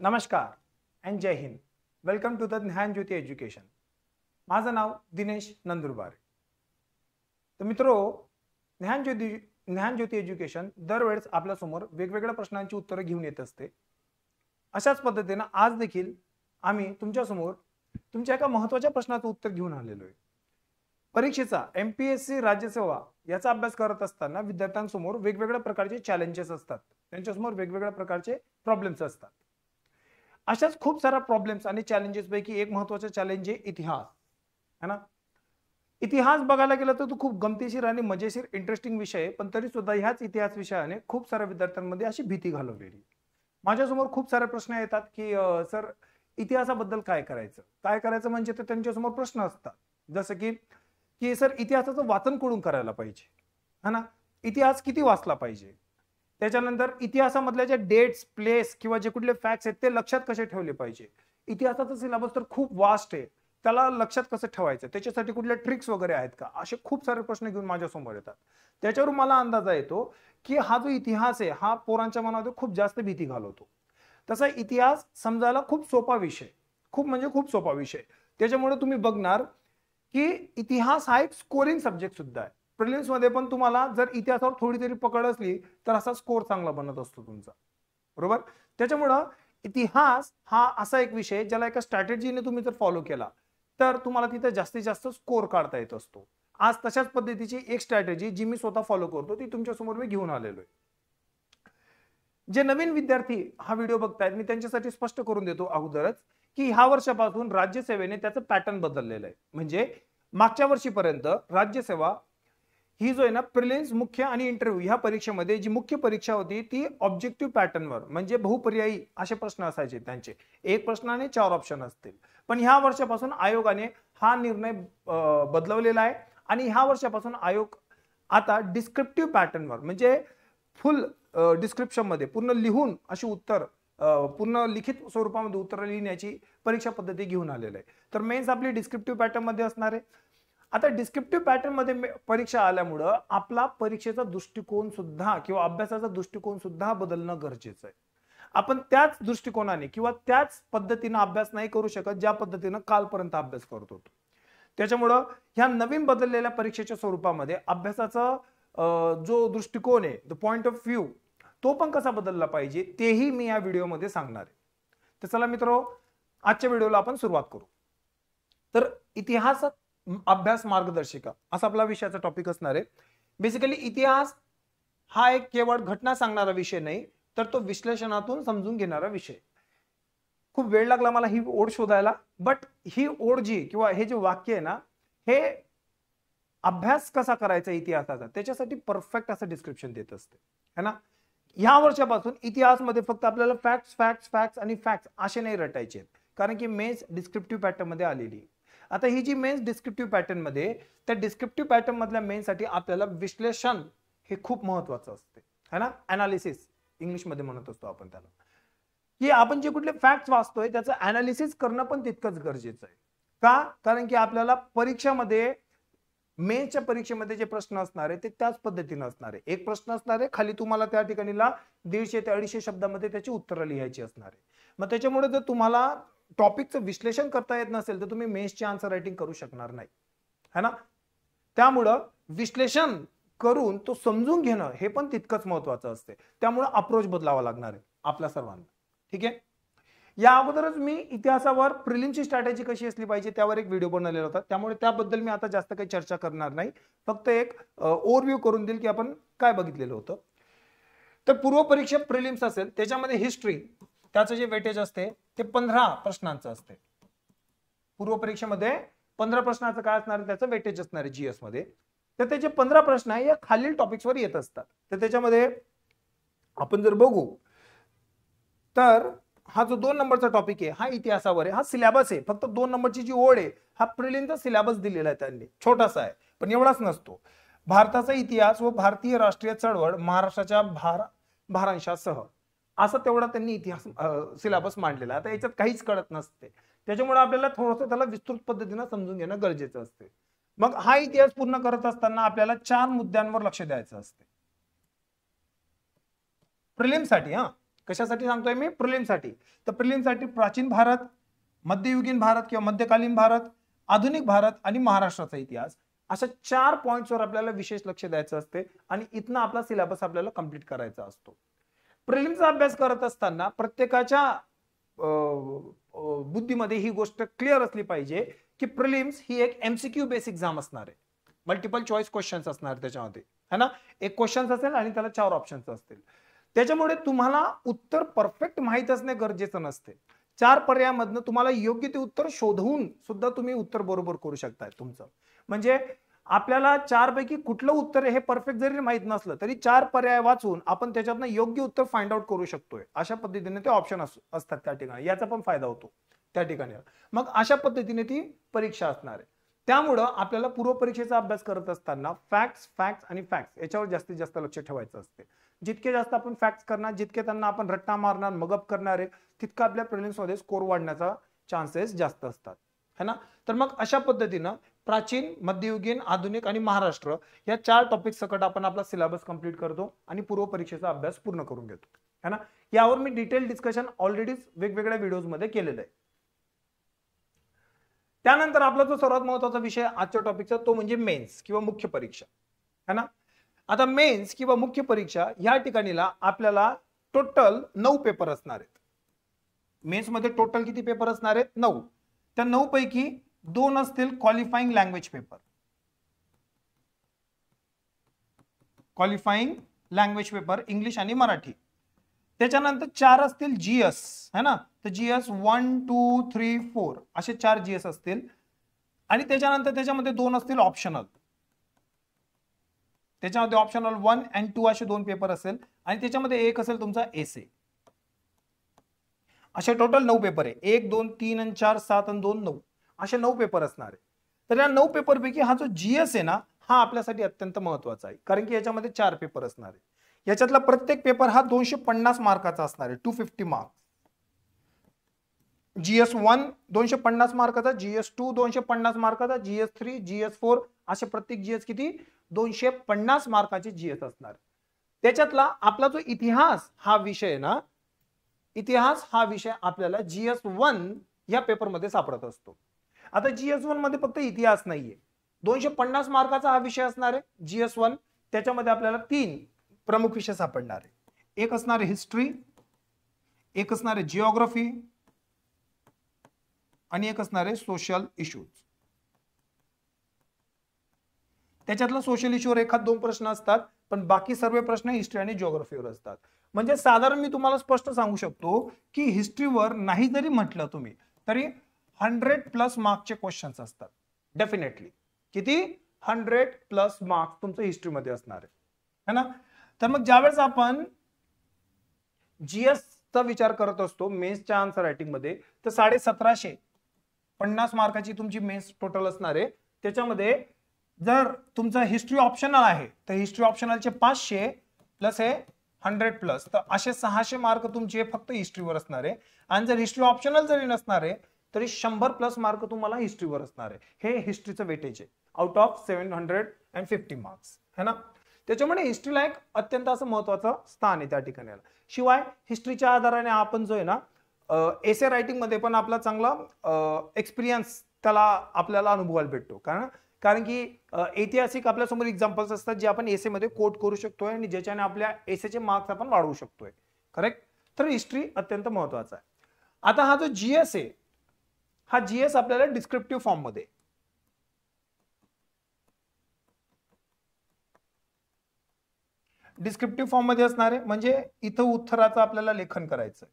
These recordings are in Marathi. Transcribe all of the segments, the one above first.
नमस्कार and Jai Hind. Welcome to the Gyanjyoti education. माझं नाव दिनेश नंदुरबार. तर मित्रो, ज्ञानज्योती एज्युकेशन दरवेळेस आपल्यासमोर वेगवेगळ्या प्रश्नांची उत्तरं घेऊन येत असते. अशाच पद्धतीने आज देखील आम्ही तुमच्यासमोर तुमच्या एका महत्त्वाच्या प्रश्नाचं उत्तर घेऊन आलेलो आहे. परीक्षेचा MPSC राज्यसेवा याचा अभ्यास करत असताना विद्यार्थ्यांसमोर वेगवेगळ्या प्रकारचे चॅलेंजेस असतात, त्यांच्यासमोर वेगवेगळ्या प्रकारचे प्रॉब्लेम्स असतात. अशाच खूप साऱ्या प्रॉब्लेम्स आणि चॅलेंजेस पैकी एक महत्त्वाचा चॅलेंज आहे इतिहास, है ना. इतिहास बघायला गेलं तर तो खूप गमतीशीर आणि मजेशीर इंटरेस्टिंग विषय आहे, पण तरी सुद्धा ह्याच इतिहास विषयाने खूप साऱ्या विद्यार्थ्यांमध्ये अशी भीती घालवलेली. माझ्यासमोर खूप सारे प्रश्न येतात की सर इतिहासाबद्दल काय करायचं म्हणजे तर त्यांच्यासमोर प्रश्न असतात, जसं की की सर इतिहासाचं वाचन कुठून करायला पाहिजे, है ना. इतिहास किती वाचला पाहिजे, त्याच्यानंतर इतिहासामधल्या ज्या डेट्स, प्लेस किंवा जे कुठले फॅक्ट्स आहेत ते लक्षात कसे ठेवले पाहिजे. इतिहासाचा सिलेबस तर खूप वास्ट आहे, त्याला लक्षात कसं ठेवायचं, त्याच्यासाठी कुठल्या ट्रिक्स वगैरे आहेत का, असे खूप सारे प्रश्न घेऊन माझ्यासमोर येतात. त्याच्यावरून मला अंदाजा येतो की हा जो इतिहास आहे हा पोरांच्या मनामध्ये खूप जास्त भीती घालवतो. तसा इतिहास समजायला खूप सोपा विषय, खूप म्हणजे खूप सोपा विषय. त्याच्यामुळे तुम्ही बघणार की इतिहास हा एक स्कोरिंग सब्जेक्ट सुद्धा आहे. प्रिलिम्स मध्ये पण तुम्हाला जर इतिहासावर थोडी तरी पकड असली तर असा स्कोर चांगला बनत असतो तुमचा, बरोबर. त्याच्यामुळं इतिहास हा असा एक विषय ज्याला एका स्ट्रॅटेजीने तुम्ही जर फॉलो केला तर तुम्हाला तिथे जास्तीत जास्त स्कोर काढता येत असतो. आज तशाच पद्धतीची एक स्ट्रॅटेजी जी मी स्वतः फॉलो करतो ती तुमच्या समोर मी घेऊन आलेलो आहे. जे नवीन विद्यार्थी हा व्हिडिओ बघतायत मी त्यांच्यासाठी स्पष्ट करून देतो अगोदरच की ह्या वर्षापासून राज्यसेवेने त्याचं पॅटर्न बदललेलं आहे. म्हणजे मागच्या वर्षीपर्यंत राज्यसेवा ही जो आहे ना प्रिलिम्स, मुख्य आणि इंटरव्ह्यू ह्या परीक्षेमध्ये जी मुख्य परीक्षा होती ती ऑब्जेक्टिव्ह पॅटर्नवर, म्हणजे बहुपर्यायी असे प्रश्न असायचे त्यांचे, एक प्रश्नाने 4 ऑप्शन असतील. पण ह्या वर्षापासून आयोगाने हा निर्णय बदलवलेला आहे आणि ह्या वर्षापासून आयोग आता डिस्क्रिप्टिव्ह पॅटर्नवर, म्हणजे फुल डिस्क्रिप्शन मध्ये पूर्ण लिहून अशी उत्तर, पूर्ण लिखित स्वरूपामध्ये उत्तर लिहिण्याची परीक्षा पद्धती घेऊन आलेलं आहे. तर मेन्स आपली डिस्क्रिप्टिव्ह पॅटर्न मध्ये असणार आहे. आता डिस्क्रिप्टिव्ह पॅटर्न मध्ये परीक्षा आल्यामुळं आपला परीक्षेचा दृष्टिकोन सुद्धा किंवा अभ्यासाचा दृष्टिकोन सुद्धा बदलणं गरजेचं आहे. आपण त्याच दृष्टिकोनाने किंवा त्याच पद्धतीने अभ्यास नाही करू शकत ज्या पद्धतीने कालपर्यंत अभ्यास करत होतो. त्याच्यामुळं ह्या नवीन बदललेल्या परीक्षेच्या स्वरूपामध्ये अभ्यासाचा जो दृष्टिकोन आहे, द पॉइंट ऑफ व्ह्यू, तो पण कसा बदलला पाहिजे तेही मी या व्हिडिओमध्ये सांगणार आहे. तर चला मित्रो, आजच्या व्हिडिओला आपण सुरुवात करू. तर इतिहासात अभ्यास मार्गदर्शिका असा आपला विषयाचा टॉपिक असणार आहे. बेसिकली इतिहास हा एक केवळ घटना सांगणारा विषय नाही, तर तो विश्लेषणातून समजून घेणारा विषय. खूप वेळ लागला मला ही ओळ शोधायला, बट ही ओळ जी किंवा हे जे वाक्य आहे ना, हे अभ्यास कसा करायचा इतिहासाचा त्याच्यासाठी परफेक्ट असं डिस्क्रिप्शन देत असते, है ना. ह्या वर्षापासून इतिहासमध्ये फक्त आपल्याला फॅक्ट्स फॅक्ट्स फॅक्ट्स आणि फॅक्ट्स असे नाही रटायचे आहेत, कारण की मेन्स डिस्क्रिप्टिव्ह पॅटर्न मध्ये आलेली. आता ही जी मेन्स डिस्क्रिप्टिव्ह पॅटर्न मध्ये, त्या डिस्क्रिप्टिव्ह पॅटर्न मधल्या मेन्स साठी आपल्याला विश्लेषण हे खूप महत्वाचं असते, है ना. अनालिसिस इंग्लिश मध्ये म्हणत असतो आपण त्याला, की आपण जे कुठले फॅक्ट्स वाचतोय त्याचं अनालिसिस करणं पण तितकंच गरजेचं आहे. का? कारण की आपल्याला परीक्षेमध्ये, मेन्सच्या परीक्षेमध्ये जे प्रश्न असणार आहे ते त्याच पद्धतीने असणार आहे. एक प्रश्न असणार आहे, खाली तुम्हाला त्या ठिकाणीला 150 ते 250 शब्दामध्ये त्याची उत्तरं लिहायची असणार आहे. मग त्याच्यामुळे जर तुम्हाला टॉपिकचं विश्लेषण करता येत नसेल तर तुम्ही मेन्सची आन्सर रायटिंग करू शकणार नाही, है ना. त्यामुळं विश्लेषण करून तो समजून घेणं हे पण तितकंच महत्वाचं असते. त्यामुळे अप्रोच बदलावा लागणार आहे आपल्या सर्वांना, ठीक आहे. या अगोदरच मी इतिहासावर प्रिलिमची स्ट्रॅटेजी कशी असली पाहिजे त्यावर एक व्हिडिओ बनवलेला होता, त्यामुळे त्याबद्दल मी आता जास्त काही चर्चा करणार नाही. फक्त एक ओव्हरव्ह्यू करून देईल की आपण काय बघितलेलं होतं. तर पूर्व परीक्षा प्रिलिम्स असेल त्याच्यामध्ये हिस्ट्री, त्याचं जे वेटेज असते ते 15 प्रश्नांचं असते. पूर्व परीक्षेमध्ये 15 प्रश्नाचं काय असणार, त्याचं वेटेज असणार आहे जीएस मध्ये. तर त्याचे 15 प्रश्न या खालील टॉपिक्सवर येत असतात. तर त्याच्यामध्ये आपण जर बघू तर हा जो 2 नंबरचा टॉपिक आहे हा इतिहासावर आहे. हा सिलेबस आहे, फक्त 2 नंबरची जी ओळ आहे हा प्रिलिमचा सिलेबस दिलेला आहे त्यांनी, छोटासा आहे पण एवढाच नसतो. भारताचा इतिहास व भारतीय राष्ट्रीय चळवळ महाराष्ट्राच्या भारांशासह असं तेवढा त्यांनी इतिहास सिलेबस मांडलेला. आता याच्यात काहीच कळत नसते, त्याच्यामुळे आपल्याला थोडंसं त्याला विस्तृत पद्धतीने समजून घेणं गरजेचं असते. मग हा इतिहास पूर्ण करत असताना आपल्याला 4 मुद्द्यांवर लक्ष द्यायचं असते प्रिलिमसाठी. कशासाठी सांगतोय मी? प्रिलिमसाठी. तर प्रिलिमसाठी प्राचीन भारत, मध्ययुगीन भारत किंवा मध्यकालीन भारत, आधुनिक भारत आणि महाराष्ट्राचा इतिहास, अशा 4 पॉइंट्सवर आपल्याला विशेष लक्ष द्यायचं असते आणि इथनं आपला सिलेबस आपल्याला कंप्लीट करायचा असतो. प्रिलिमचा अभ्यास करत असताना प्रत्येकाच्या बुद्धीमध्ये ही गोष्ट क्लिअर असली पाहिजे की प्रिलिम्स ही एक एमसीक्यू बेस एक्झाम असणार आहे. मल्टिपल चॉईस क्वेश्चन्स असणार त्याच्यामध्ये, है ना. एक क्वेश्चन असेल आणि त्याला 4 ऑप्शन्स असतील. त्याच्यामुळे तुम्हाला उत्तर परफेक्ट माहित असणे गरजेचं नसते. 4 पर्यायामधनं तुम्हाला योग्य ते उत्तर शोधून सुद्धा तुम्ही उत्तर बरोबर करू शकताय तुमचं. म्हणजे आपल्याला 4 पैकी कुठलं उत्तर हे परफेक्ट जरी माहित नसलं तरी 4 पर्याय वाचून आपण त्याच्यातनं योग्य उत्तर फाइंड आउट करू शकतोय. अशा पद्धतीने ते ऑप्शन असतात त्या ठिकाणी, याचा पण फायदा होतो त्या ठिकाणी. मग अशा पद्धतीने ती परीक्षा असणार आहे. त्यामुळं आपल्याला पूर्व परीक्षेचा अभ्यास करत असताना फॅक्ट्स आणि फॅक्ट्स याच्यावर जास्तीत जास्त लक्ष ठेवायचं असते. जितके जास्त आपण फॅक्ट्स करणार, जितके त्यांना आपण रट्टा मारणार, मगअप करणार आहे, तितका आपल्या प्रिलिम्स मध्ये स्कोर वाढण्याचा चान्सेस जास्त असतात, है ना. तर मग अशा पद्धतीनं प्राचीन, मध्ययुगीन, आधुनिक आणि महाराष्ट्र या 4 टॉपिक सकट आपण आपला सिलेबस कंप्लीट करतो आणि पूर्व परीक्षेचा अभ्यास पूर्ण करून घेतो, है ना. यावर मी डिटेल डिस्कशन ऑलरेडी वेगवेगळ्या व्हिडिओज मध्ये केलेलं आहे. त्यानंतर आपला जो सर्वात महत्त्वाचा विषय आजच्या टॉपिकचा तो म्हणजे मेन्स किंवा मुख्य परीक्षा, है ना. आता मेन्स किंवा मुख्य परीक्षा या ठिकाणीला आपल्याला टोटल 9 पेपर असणार आहेत. मेन्स मध्ये टोटल किती पेपर असणार आहेत? 9. त्या 9 पैकी 2 असतील qualifying language paper, qualifying language paper English आणि मराठी. त्याच्यानंतर 4 असतील जीएस, है ना. तर जीएस 1, 2, 3, 4 असे 4 जीएस असतील आणि त्याच्यानंतर त्याच्यामध्ये 2 असतील ऑप्शनल. त्याच्यामध्ये ऑप्शनल 1 आणि 2 असे 2 पेपर असेल आणि त्याच्यामध्ये एक असेल तुमचा एसे. असे टोटल 9 पेपर आहे. 1, 2, 3 आणि 4, 7 आणि 2, 9 असे 9 पेपर असणार आहे. तर या 9 पेपर पैकी हा जो जीएस आहे ना, हा आपल्यासाठी अत्यंत महत्वाचा आहे, कारण की याच्यामध्ये 4 पेपर असणार आहे. याच्यातला प्रत्येक पेपर हा 250 मार्काचा असणार आहे, 250 marks. GS1 250 मार्काचा, GS2 250 मार्काचा, GS3, GS4 असे प्रत्येक जीएस किती 250 मार्काचे जीएस असणार. त्याच्यातला आपला जो इतिहास हा विषय ना, इतिहास हा विषय आपल्याला GS1 या पेपरमध्ये सापडत असतो. आता GS1 मध्ये फक्त इतिहास नाहीये, 250 मार्काचा हा विषय असणार आहे GS1. त्याच्यामध्ये आपल्याला 3 प्रमुख विषय सापडणार आहे. एक असणार आहे हिस्ट्री, एक असणार आहे जिओग्राफी आणि एक असणार आहे सोशल इश्यूज. त्याच्यातला सोशल इश्यूवर एखाद 2 प्रश्न असतात, पण बाकी सर्व प्रश्न हिस्ट्री आणि जिओग्राफीवर असतात. म्हणजे साधारण मी तुम्हाला स्पष्ट सांगू शकतो की हिस्ट्रीवर नाही जरी म्हटलं तुम्ही तरी 100+ मार्क्सचे क्वेश्चन्स असतात डेफिनेटली. किती? 100+ मार्क्स तुमचं हिस्ट्रीमध्ये असणार आहे, है ना. तर मग ज्यावेळेस आपण जीएस चा विचार करत असतो मेन्सच्या आन्सर रायटिंग मध्ये, तर 1750 मार्काची तुमची मेन्स टोटल असणार आहे. त्याच्यामध्ये जर तुमचा हिस्ट्री ऑप्शनल आहे तर हिस्ट्री ऑप्शनलचे 500 प्लस हे 100+, तर असे 600 मार्क तुमचे फक्त हिस्ट्रीवर असणार आहे. आणि जर हिस्ट्री ऑप्शनल जरी नसणार आहे तरी 100+ मार्क तुम्हाला हिस्ट्रीवर असणार आहे. हे हिस्ट्रीचं वेटेज आहे आउट ऑफ 750 मार्क्स, है ना. त्याच्यामुळे हिस्ट्रीला एक अत्यंत असं महत्वाचं स्थान आहे त्या ठिकाणी. शिवाय हिस्ट्रीच्या आधाराने आपण जो आहे ना एसे रायटिंग मध्ये पण आपला चांगला एक्सपिरियन्स त्याला आपल्याला अनुभवायला भेटतो. कारण की ऐतिहासिक आपल्यासमोर एक्झाम्पल्स असतात जे आपण एसे मध्ये कोट करू शकतोय आणि ज्याच्याने आपल्या एसेचे मार्क्स आपण वाढवू शकतोय, करेक्ट. तर हिस्ट्री अत्यंत महत्वाचा आहे. आता हा जो जीएस आहे, हा जीएस आपल्याला डिस्क्रिप्टिव्ह फॉर्म मध्ये, डिस्क्रिप्टिव्ह फॉर्म मध्ये असणार आहे. म्हणजे इथं उत्तराचं आपल्याला लेखन करायचं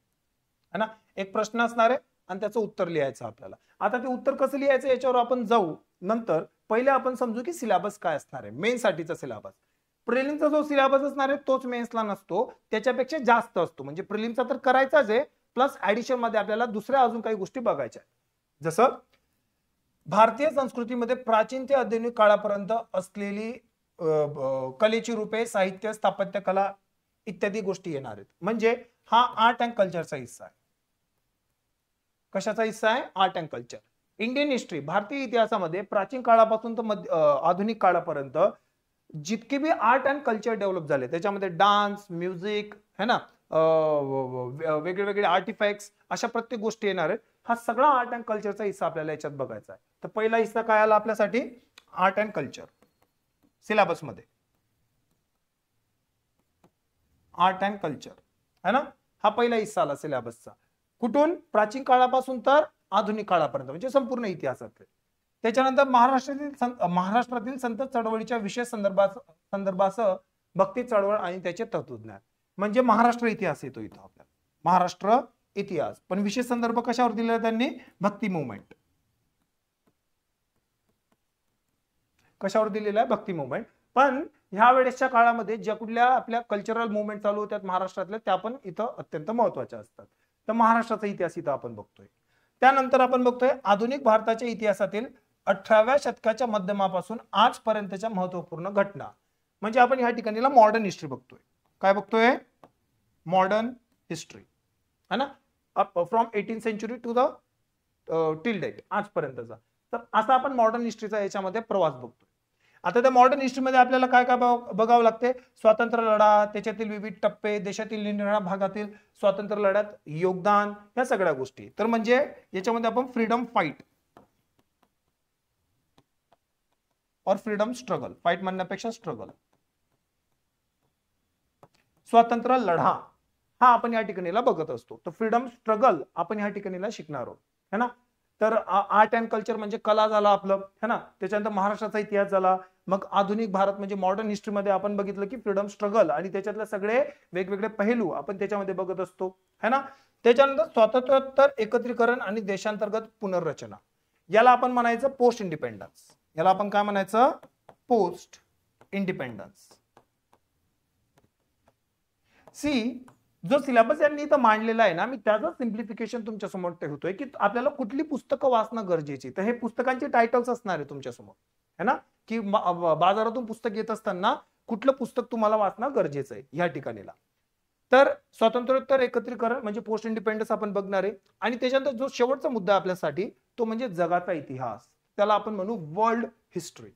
है ना. एक प्रश्न असणार आहे आणि त्याचं उत्तर लिहायचं आपल्याला. आता ते उत्तर कसं लिहायचं याच्यावर आपण जाऊ नंतर. पहिले आपण समजू की सिलेबस काय असणार आहे. मेन साठीचा सिलेबस, प्रिलिमचा जो सिलेबस असणार आहे तोच मेन्सला नसतो, त्याच्यापेक्षा जास्त असतो. म्हणजे प्रिलिमचा तर करायचाच आहे, प्लस ऍडिशन मध्ये आपल्याला दुसऱ्या अजून काही गोष्टी बघायच्या आहेत. जसं भारतीय संस्कृतीमध्ये प्राचीन ते आधुनिक काळापर्यंत असलेली कलेची रूपे, साहित्य, स्थापत्य कला इत्यादी गोष्टी येणार आहेत. म्हणजे हा आर्ट अँड कल्चरचा हिस्सा आहे. कशाचा हिस्सा आहे? Art and culture. Indian history, भारतीय इतिहासामध्ये प्राचीन काळापासून तर आधुनिक काळापर्यंत जितके बी आर्ट अँड कल्चर डेव्हलप झाले त्याच्यामध्ये डान्स, म्युझिक, है ना, वेगळे वेगळे आर्टिफॅक्ट्स, अशा प्रत्येक गोष्टी येणार आहेत. हा सगळा आर्ट अँड कल्चरचा हिस्सा आपल्याला याच्यात बघायचा आहे. तर पहिला हिस्सा काय आला आपल्यासाठी, आर्ट अँड कल्चर सिलेबस मध्ये, आर्ट अँड कल्चर है ना, हा पहिला हिस्सा आला सिलेबसचा. कुठून, प्राचीन काळापासून तर आधुनिक काळापर्यंत, म्हणजे संपूर्ण इतिहासातले. त्याच्यानंतर महाराष्ट्रातील संत चळवळीच्या विशेष संदर्भासह भक्ती चळवळ आणि त्याचे तत्वज्ञान, म्हणजे महाराष्ट्र इतिहास येतो इथं आपल्याला, महाराष्ट्र इतिहास. पण विशेष संदर्भ कशावर दिलेला त्यांनी, भक्ती मुवमेंट. कशावर दिलेला आहे, भक्ती मुवमेंट. पण ह्या वेळेसच्या काळामध्ये ज्या कुठल्या आपल्या कल्चरल मुवमेंट चालू होत्या महाराष्ट्रातल्या, त्या पण इथं अत्यंत महत्वाच्या असतात. तर महाराष्ट्राचा इतिहास इथं आपण बघतोय. त्यानंतर आपण बघतोय आधुनिक भारताच्या इतिहासातील 18व्या शतकाच्या मध्यमापासून आजपर्यंतच्या महत्वपूर्ण घटना, म्हणजे आपण ह्या ठिकाणी मॉडर्न हिस्ट्री बघतोय. काय बघतोय, मॉडर्न हिस्ट्री है ना, from 18th century to the till date, आजपर्यंतचा. तर असा आपण मॉडर्न हिस्ट्रीचा याच्यामध्ये प्रवास बघतोय. आता त्या मॉडर्न हिस्ट्रीमध्ये आपल्याला काय काय बघावं लागते, स्वातंत्र्य लढा, त्याच्यातील विविध टप्पे, देशातील निरनिराळ्या भागातील स्वातंत्र्य लढ्यात योगदान, या सगळ्या गोष्टी. तर म्हणजे याच्यामध्ये आपण फ्रीडम फाईट और फ्रीडम स्ट्रगल, फाईट म्हणण्यापेक्षा स्ट्रगल, स्वातंत्र्य लढा हा आपण या ठिकाणी बघत असतो. तर फ्रीडम स्ट्रगल आपण या ठिकाणी शिकणार आहोत है ना. तर आर्ट अँड कल्चर म्हणजे कला झाला आपलं है ना, त्याच्यानंतर महाराष्ट्राचा इतिहास झाला. मग आधुनिक भारत म्हणजे मॉडर्न हिस्ट्रीमध्ये आपण बघितलं की फ्रीडम स्ट्रगल आणि त्याच्यातले सगळे वेगवेगळे पैलू आपण त्याच्यामध्ये बघत असतो है ना. त्याच्यानंतर स्वातंत्र्योत्तर एकत्रीकरण आणि देशांतर्गत पुनर्रचना, याला आपण म्हणायचं पोस्ट इंडिपेंडन्स. याला आपण काय म्हणायचं, पोस्ट इंडिपेंडन्स. सी जो सिलेबस यांनी इथं मांडलेला आहे ना, मी त्याचं सिम्प्लिफिकेशन तुमच्या समोर ठेवतोय की आपल्याला कुठली पुस्तकं वाचणं गरजेची. तर हे पुस्तकांचे टायटल्स असणार आहे तुमच्या समोर है ना, की बाजारातून पुस्तक येत असताना कुठलं पुस्तक तुम्हाला वाचणं गरजेचं आहे या ठिकाणीला. तर स्वातंत्र्योत्तर एकत्रीकरण म्हणजे पोस्ट इंडिपेंडन्स आपण बघणार आहे. आणि त्याच्यानंतर जो शेवटचा मुद्दा आपल्यासाठी तो म्हणजे जगाचा इतिहास, त्याला आपण म्हणू वर्ल्ड हिस्ट्री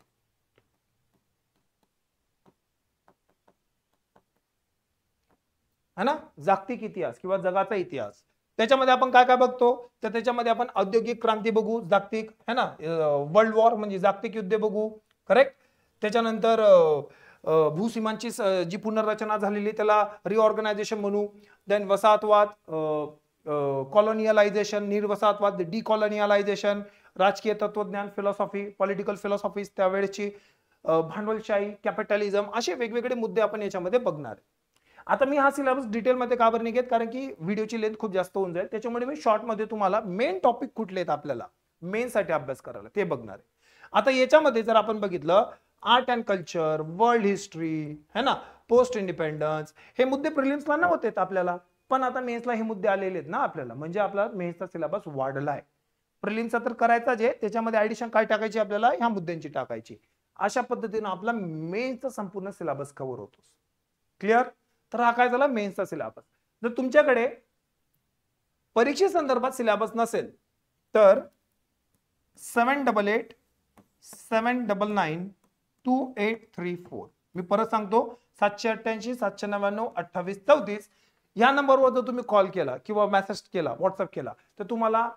है ना, जागतिक इतिहास किंवा जगाचा इतिहास. त्याच्यामध्ये आपण काय काय बघतो, तर त्याच्यामध्ये आपण औद्योगिक क्रांती बघू, जागतिक है ना, वर्ल्ड वॉर म्हणजे जागतिक युद्ध बघू, करेक्ट. त्याच्यानंतर भूसीमांची जी पुनर्रचना झालेली त्याला रिऑर्गनायझेशन म्हणू. देन वसाहतवाद, कॉलोनियलायझेशन, निर्वसाहतवाद, डिकॉलोनियलायझेशन, राजकीय तत्वज्ञान, फिलॉसॉफी, पॉलिटिकल फिलॉसॉफी त्यावेळेची, भांडवलशाही, कॅपिटलिझम, असे वेगवेगळे मुद्दे आपण याच्यामध्ये बघणार. आता मी हा सिलेबस डिटेलमध्ये का बरं नाही घेत, कारण की व्हिडिओची लेंथ खूप जास्त होऊन जाईल. त्याच्यामुळे मी शॉर्टमध्ये तुम्हाला मेन टॉपिक कुठले आहेत आपल्याला मेन साठी अभ्यास करायला ते बघणार आहे. आता याच्यामध्ये जर आपण बघितलं art and culture, world history है ना, पोस्ट इंडिपेंडन्स, हे मुद्दे प्रिलिम्सला नव्हते आपल्याला, पण आता मेन्सला हे मुद्दे आलेले आहेत ना आपल्याला, म्हणजे आपला मेन्सचा सिलेबस वाढला आहे. प्रिलिम्सचा तर करायचा जे, त्याच्यामध्ये ऍडिशन काय टाकायची आपल्याला, ह्या मुद्द्यांची टाकायची. अशा पद्धतीने आपला मेन्सचा संपूर्ण सिलेबस कव्हर होतो. क्लिअर. तर हा काय झाला मेन्सचा सिलेबस. जर तुमच्याकडे परीक्षेसंदर्भात सिलेबस नसेल तर 7897992834, मी परत सांगतो 788 799 2834, या नंबरवर जर तुम्ही कॉल केला किंवा मेसेज केला, व्हॉट्सअप केला, तर तुम्हाला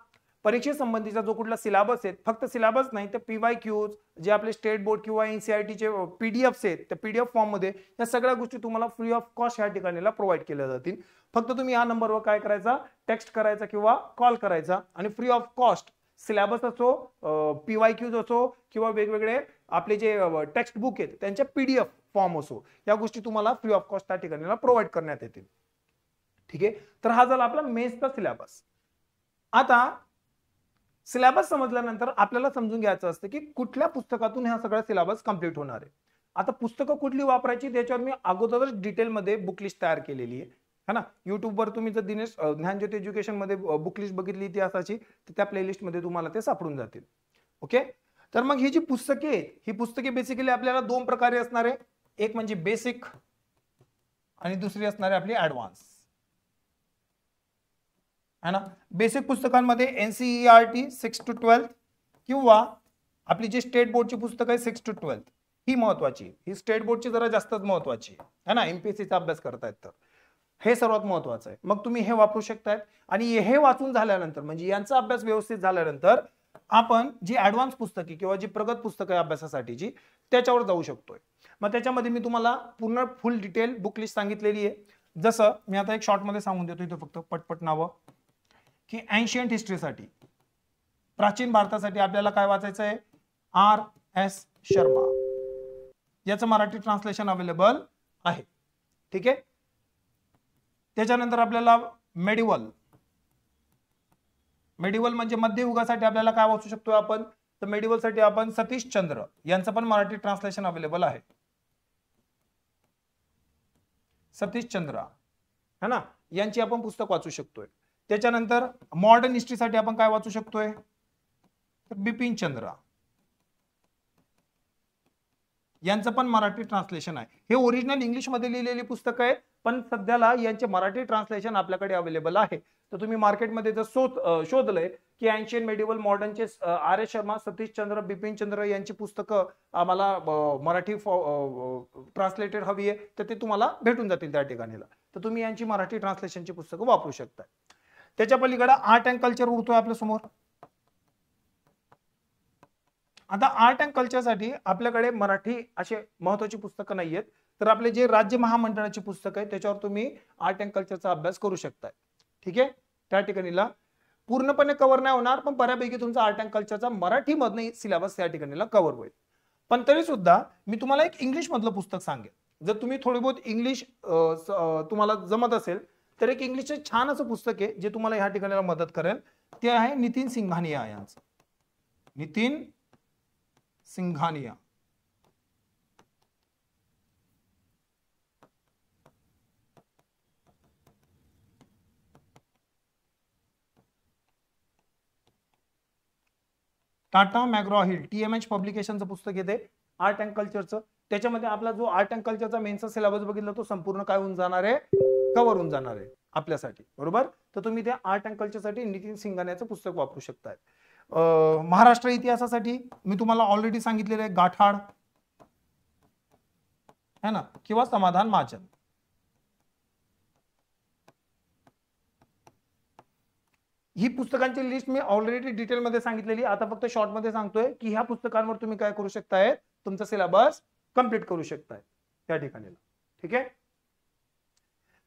परीक्षेसंबंधीचा जो कुठला सिलेबस आहे, फक्त सिलेबस नाही तर PYQs जे आपले स्टेट बोर्ड किंवा NCERTचे PDFs आहेत, त्या PDF फॉर्म मध्ये या सगळ्या गोष्टी तुम्हाला फ्री ऑफ कॉस्ट या ठिकाणी प्रोव्हाइड केल्या जातील. फक्त तुम्ही या नंबरवर काय करायचा, टेक्स्ट करायचा किंवा कॉल करायचा आणि फ्री ऑफ कॉस्ट सिलेबस असो, PYQs असो किंवा वेगवेगळे आपले जे टेक्स्ट बुक आहेत त्यांचे PDF फॉर्म असो, या गोष्टी तुम्हाला फ्री ऑफ कॉस्ट त्या ठिकाणी प्रोव्हाइड करण्यात येतील. ठीक आहे. तर हा झाला आपला मेन्सचा सिलेबस. आता सिलेबस समजल्यानंतर आपल्याला समजून घ्यायचं असतं की कुठल्या पुस्तकातून हा सगळा सिलेबस कंप्लीट होणार आहे. आता पुस्तकं कुठली वापरायची त्याच्यावर मी अगोदरच डिटेलमध्ये बुक लिस्ट तयार केलेली आहे ना. युट्यूबवर तुम्ही जर दिनेश ज्ञानज्योती एज्युकेशन मध्ये बुक लिस्ट बघितली इतिहासाची तर त्या प्लेलिस्ट मध्ये तुम्हाला ते सापडून जातील. ओके. तर मग ही जी पुस्तके आहेत, ही पुस्तके बेसिकली आपल्याला दोन प्रकारे असणार आहे. एक म्हणजे बेसिक आणि दुसरी असणार आहे आपली ऍडव्हान्स है ना. बेसिक पुस्तकांमध्ये NCERT 6 to 12 किंवा आपली जी स्टेट बोर्डची पुस्तक आहे 6 to 12 ही महत्वाची, ही स्टेट बोर्डची जरा जास्तच महत्वाची है ना, MPSCचा अभ्यास करतायत तर. हे सर्वात महत्वाचं आहे. मग तुम्ही हे वापरू शकताय आणि हे वाचून झाल्यानंतर म्हणजे यांचा अभ्यास व्यवस्थित झाल्यानंतर आपण जी ऍडव्हान्स पुस्तके किंवा जी प्रगत पुस्तकं आहे अभ्यासासाठीची त्याच्यावर जाऊ शकतोय. मग त्याच्यामध्ये मी तुम्हाला पूर्ण फुल डिटेल बुक लिस्ट सांगितलेली आहे. जसं मी आता एक शॉर्ट मध्ये सांगून देतो इथं फक्त पटपट नावं, की एन्शियंट हिस्ट्रीसाठी प्राचीन भारतासाठी आपल्याला काय वाचायचं आहे, R.S. शर्मा, याचं मराठी ट्रान्सलेशन अवेलेबल आहे. ठीक आहे. त्याच्यानंतर आपल्याला मेडिवल म्हणजे मध्ययुगासाठी आपल्याला काय वाचू शकतो आपण, तर मेडिवल साठी आपण सतीश चंद्र यांचं पण मराठी ट्रान्सलेशन अवेलेबल आहे. सतीश चंद्र है ना, यांची आपण पुस्तक वाचू शकतोय. त्याच्यानंतर मॉडर्न हिस्ट्रीसाठी आपण काय वाचू शकतोय, तर बिपिन चंद्र यांचं पण मराठी ट्रान्सलेशन आहे. हे ओरिजिनल इंग्लिश मध्ये लिहिलेली पुस्तक आहे, पण सध्याला यांचे मराठी ट्रान्सलेशन आपल्याकडे अवेलेबल आहे. तर तुम्ही मार्केटमध्ये जर शोधलंय की एन्शियंट मेडिवल मॉडर्नचे R.S. शर्मा, सतीश चंद्र, बिपिन चंद्र यांची पुस्तकं आम्हाला मराठी ट्रान्सलेटेड हवी आहे, तर ते तुम्हाला भेटून जातील त्या ठिकाणीला. तर तुम्ही यांची मराठी ट्रान्सलेशनची पुस्तकं वापरू शकता. त्याच्या पलीकडे आर्ट अँड कल्चर उरतोय आपल्या समोर. आता आर्ट अँड कल्चरसाठी आपल्याकडे मराठी असे महत्वाची पुस्तकं नाहीयेत, तर आपले जे राज्य महामंडळाची पुस्तकं आहे त्याच्यावर तुम्ही आर्ट अँड कल्चरचा अभ्यास करू शकताय. ठीक आहे. त्या ठिकाणीला पूर्णपणे कव्हर नाही होणार, पण बऱ्यापैकी तुमचा आर्ट अँड कल्चरचा मराठीमधनं सिलेबस त्या ठिकाणीला कव्हर होईल. पण तरी सुद्धा मी तुम्हाला एक इंग्लिश मधलं पुस्तक सांगेन. जर तुम्ही थोडी बहुत इंग्लिश तुम्हाला जमत असेल तर एक इंग्लिशचे छान असं पुस्तक आहे जे तुम्हाला ह्या ठिकाणीला मदत करेल. ते आहे नितीन सिंघानिया यांचं. नितीन सिंघानिया. टाटा मॅग्रॉ हिल TMH पब्लिकेशनचं पुस्तक येते आर्ट अँड कल्चरचं. त्याच्यामध्ये आपला जो आर्ट अँड कल्चरचा मेन्सचा सिलेबस बघितला तो संपूर्ण काय होऊन जाणार आहे, कव्हर होऊन जाणार आहे आपल्यासाठी. बरोबर. तर तुम्ही त्या आर्ट अँड कल्चरसाठी नितीन सिंघानियाचं पुस्तक वापरू शकताय. महाराष्ट्र इतिहासासाठी मी तुम्हाला ऑलरेडी सांगितलेलं आहे गाठाड है ना, किंवा समाधान महाजन. ही पुस्तकांची लिस्ट मी ऑलरेडी डिटेलमध्ये सांगितलेली. आता फक्त शॉर्ट मध्ये सांगतोय की ह्या पुस्तकांवर तुम्ही काय करू शकताय, तुमचा सिलेबस कंप्लीट करू शकताय त्या ठिकाणी. ठीक आहे.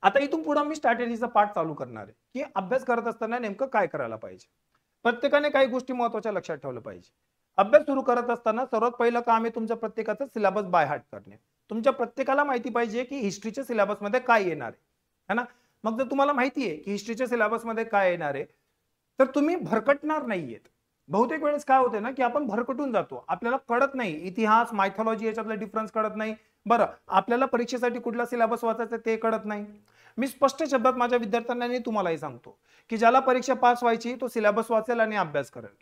आता इथून पुढे मी स्ट्रॅटेजीचा पार्ट चालू करणार आहे की अभ्यास करत असताना नेमकं काय करायला पाहिजे. प्रत्येकाने काही गोष्टी महत्त्वाच्या लक्षात ठेवलं पाहिजे. अभ्यास सुरू करत असताना सर्वात पहिलं काम आहे तुमच्या प्रत्येकाचं सिलेबस बाय हार्ट करणे. तुमच्या प्रत्येकाला माहिती पाहिजे की हिस्ट्रीच्या सिलेबस मध्ये काय येणार आहे ना. मग जर तुम्हाला माहिती आहे की हिस्ट्रीच्या सिलेबस मध्ये काय येणार आहे तर तुम्ही भरकटणार नाहीयेत. बहुतेक वेळेस काय होते ना की आपण भरकटून जातो, आपल्याला कळत नाही इतिहास मायथॉलॉजी याच्यातला डिफरन्स कळत नाही. बरं, आपल्याला परीक्षेसाठी कुठला सिलेबस वाचायचा ते कळत नाही. मी स्पष्ट शब्दात माझ्या विद्यार्थ्यांना आणि तुम्हालाही सांगतो की ज्याला परीक्षा पास व्हायची तो सिलेबस वाचेल आणि अभ्यास करेल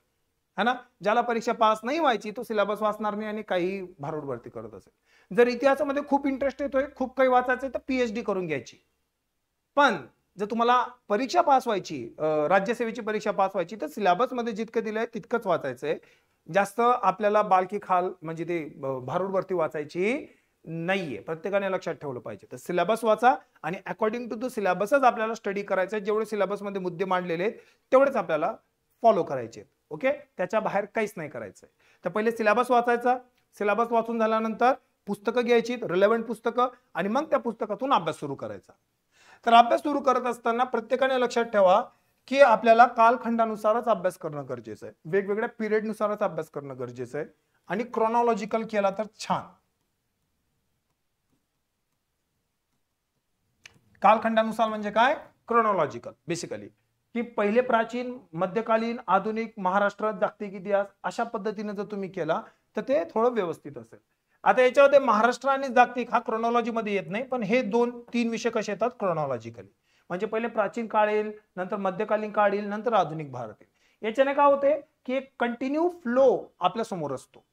है ना. ज्याला परीक्षा पास नाही व्हायची तो सिलेबस वाचणार नाही आणि काही भारूडभरती करत असेल. जर इतिहासामध्ये खूप इंटरेस्ट येतोय, खूप काही वाचायचं तर PhD करून घ्यायची. पण जर तुम्हाला परीक्षा पास व्हायची, राज्यसेवेची परीक्षा पास व्हायची, तर सिलेबस मध्ये जितकं दिलंय तितकंच वाचायचंय. जास्त आपल्याला बालकी खाल म्हणजे ते भारूडभरती वाचायची नाहीये. प्रत्येकाने लक्षात ठेवलं पाहिजे. तर सिलेबस वाचा आणि अकॉर्डिंग टू द सिलेबसच आपल्याला स्टडी करायचं. जेवढे सिलेबस मध्ये मुद्दे मांडलेले आहेत तेवढेच आपल्याला फॉलो करायचे. ओके. त्याच्या बाहेर काहीच नाही करायचंय. तर पहिले सिलेबस वाचायचा. सिलेबस वाचून झाल्यानंतर पुस्तकं घ्यायची, रिलेव्हंट पुस्तकं, आणि मग त्या पुस्तकातून अभ्यास सुरू करायचा. तर अभ्यास सुरू करत असताना प्रत्येकाने लक्षात ठेवा की आपल्याला कालखंडानुसारच अभ्यास करणं गरजेचं आहे. वेगवेगळ्या पिरियडनुसारच अभ्यास करणं गरजेचं आहे. आणि क्रोनॉलॉजिकल केला तर छान. कालखंडानुसार म्हणजे काय, क्रोनॉलॉजिकल बेसिकली की पहिले प्राचीन, मध्यकालीन, आधुनिक, महाराष्ट्र, जागतिक इतिहास अशा पद्धतीने जर तुम्ही केला तर ते थोडं व्यवस्थित असेल. आता याच्यामध्ये महाराष्ट्र आणि जागतिक हा क्रोनॉलॉजी मध्ये येत नाही, पण हे 2-3 विषय कसे येतात क्रोनॉलॉजिकली. म्हणजे पहिले प्राचीन काळ येईल, नंतर मध्यकालीन काळ येईल, नंतर आधुनिक भारत येईल. याच्याने काय होते की एक कंटिन्यू फ्लो आपल्या समोर असतो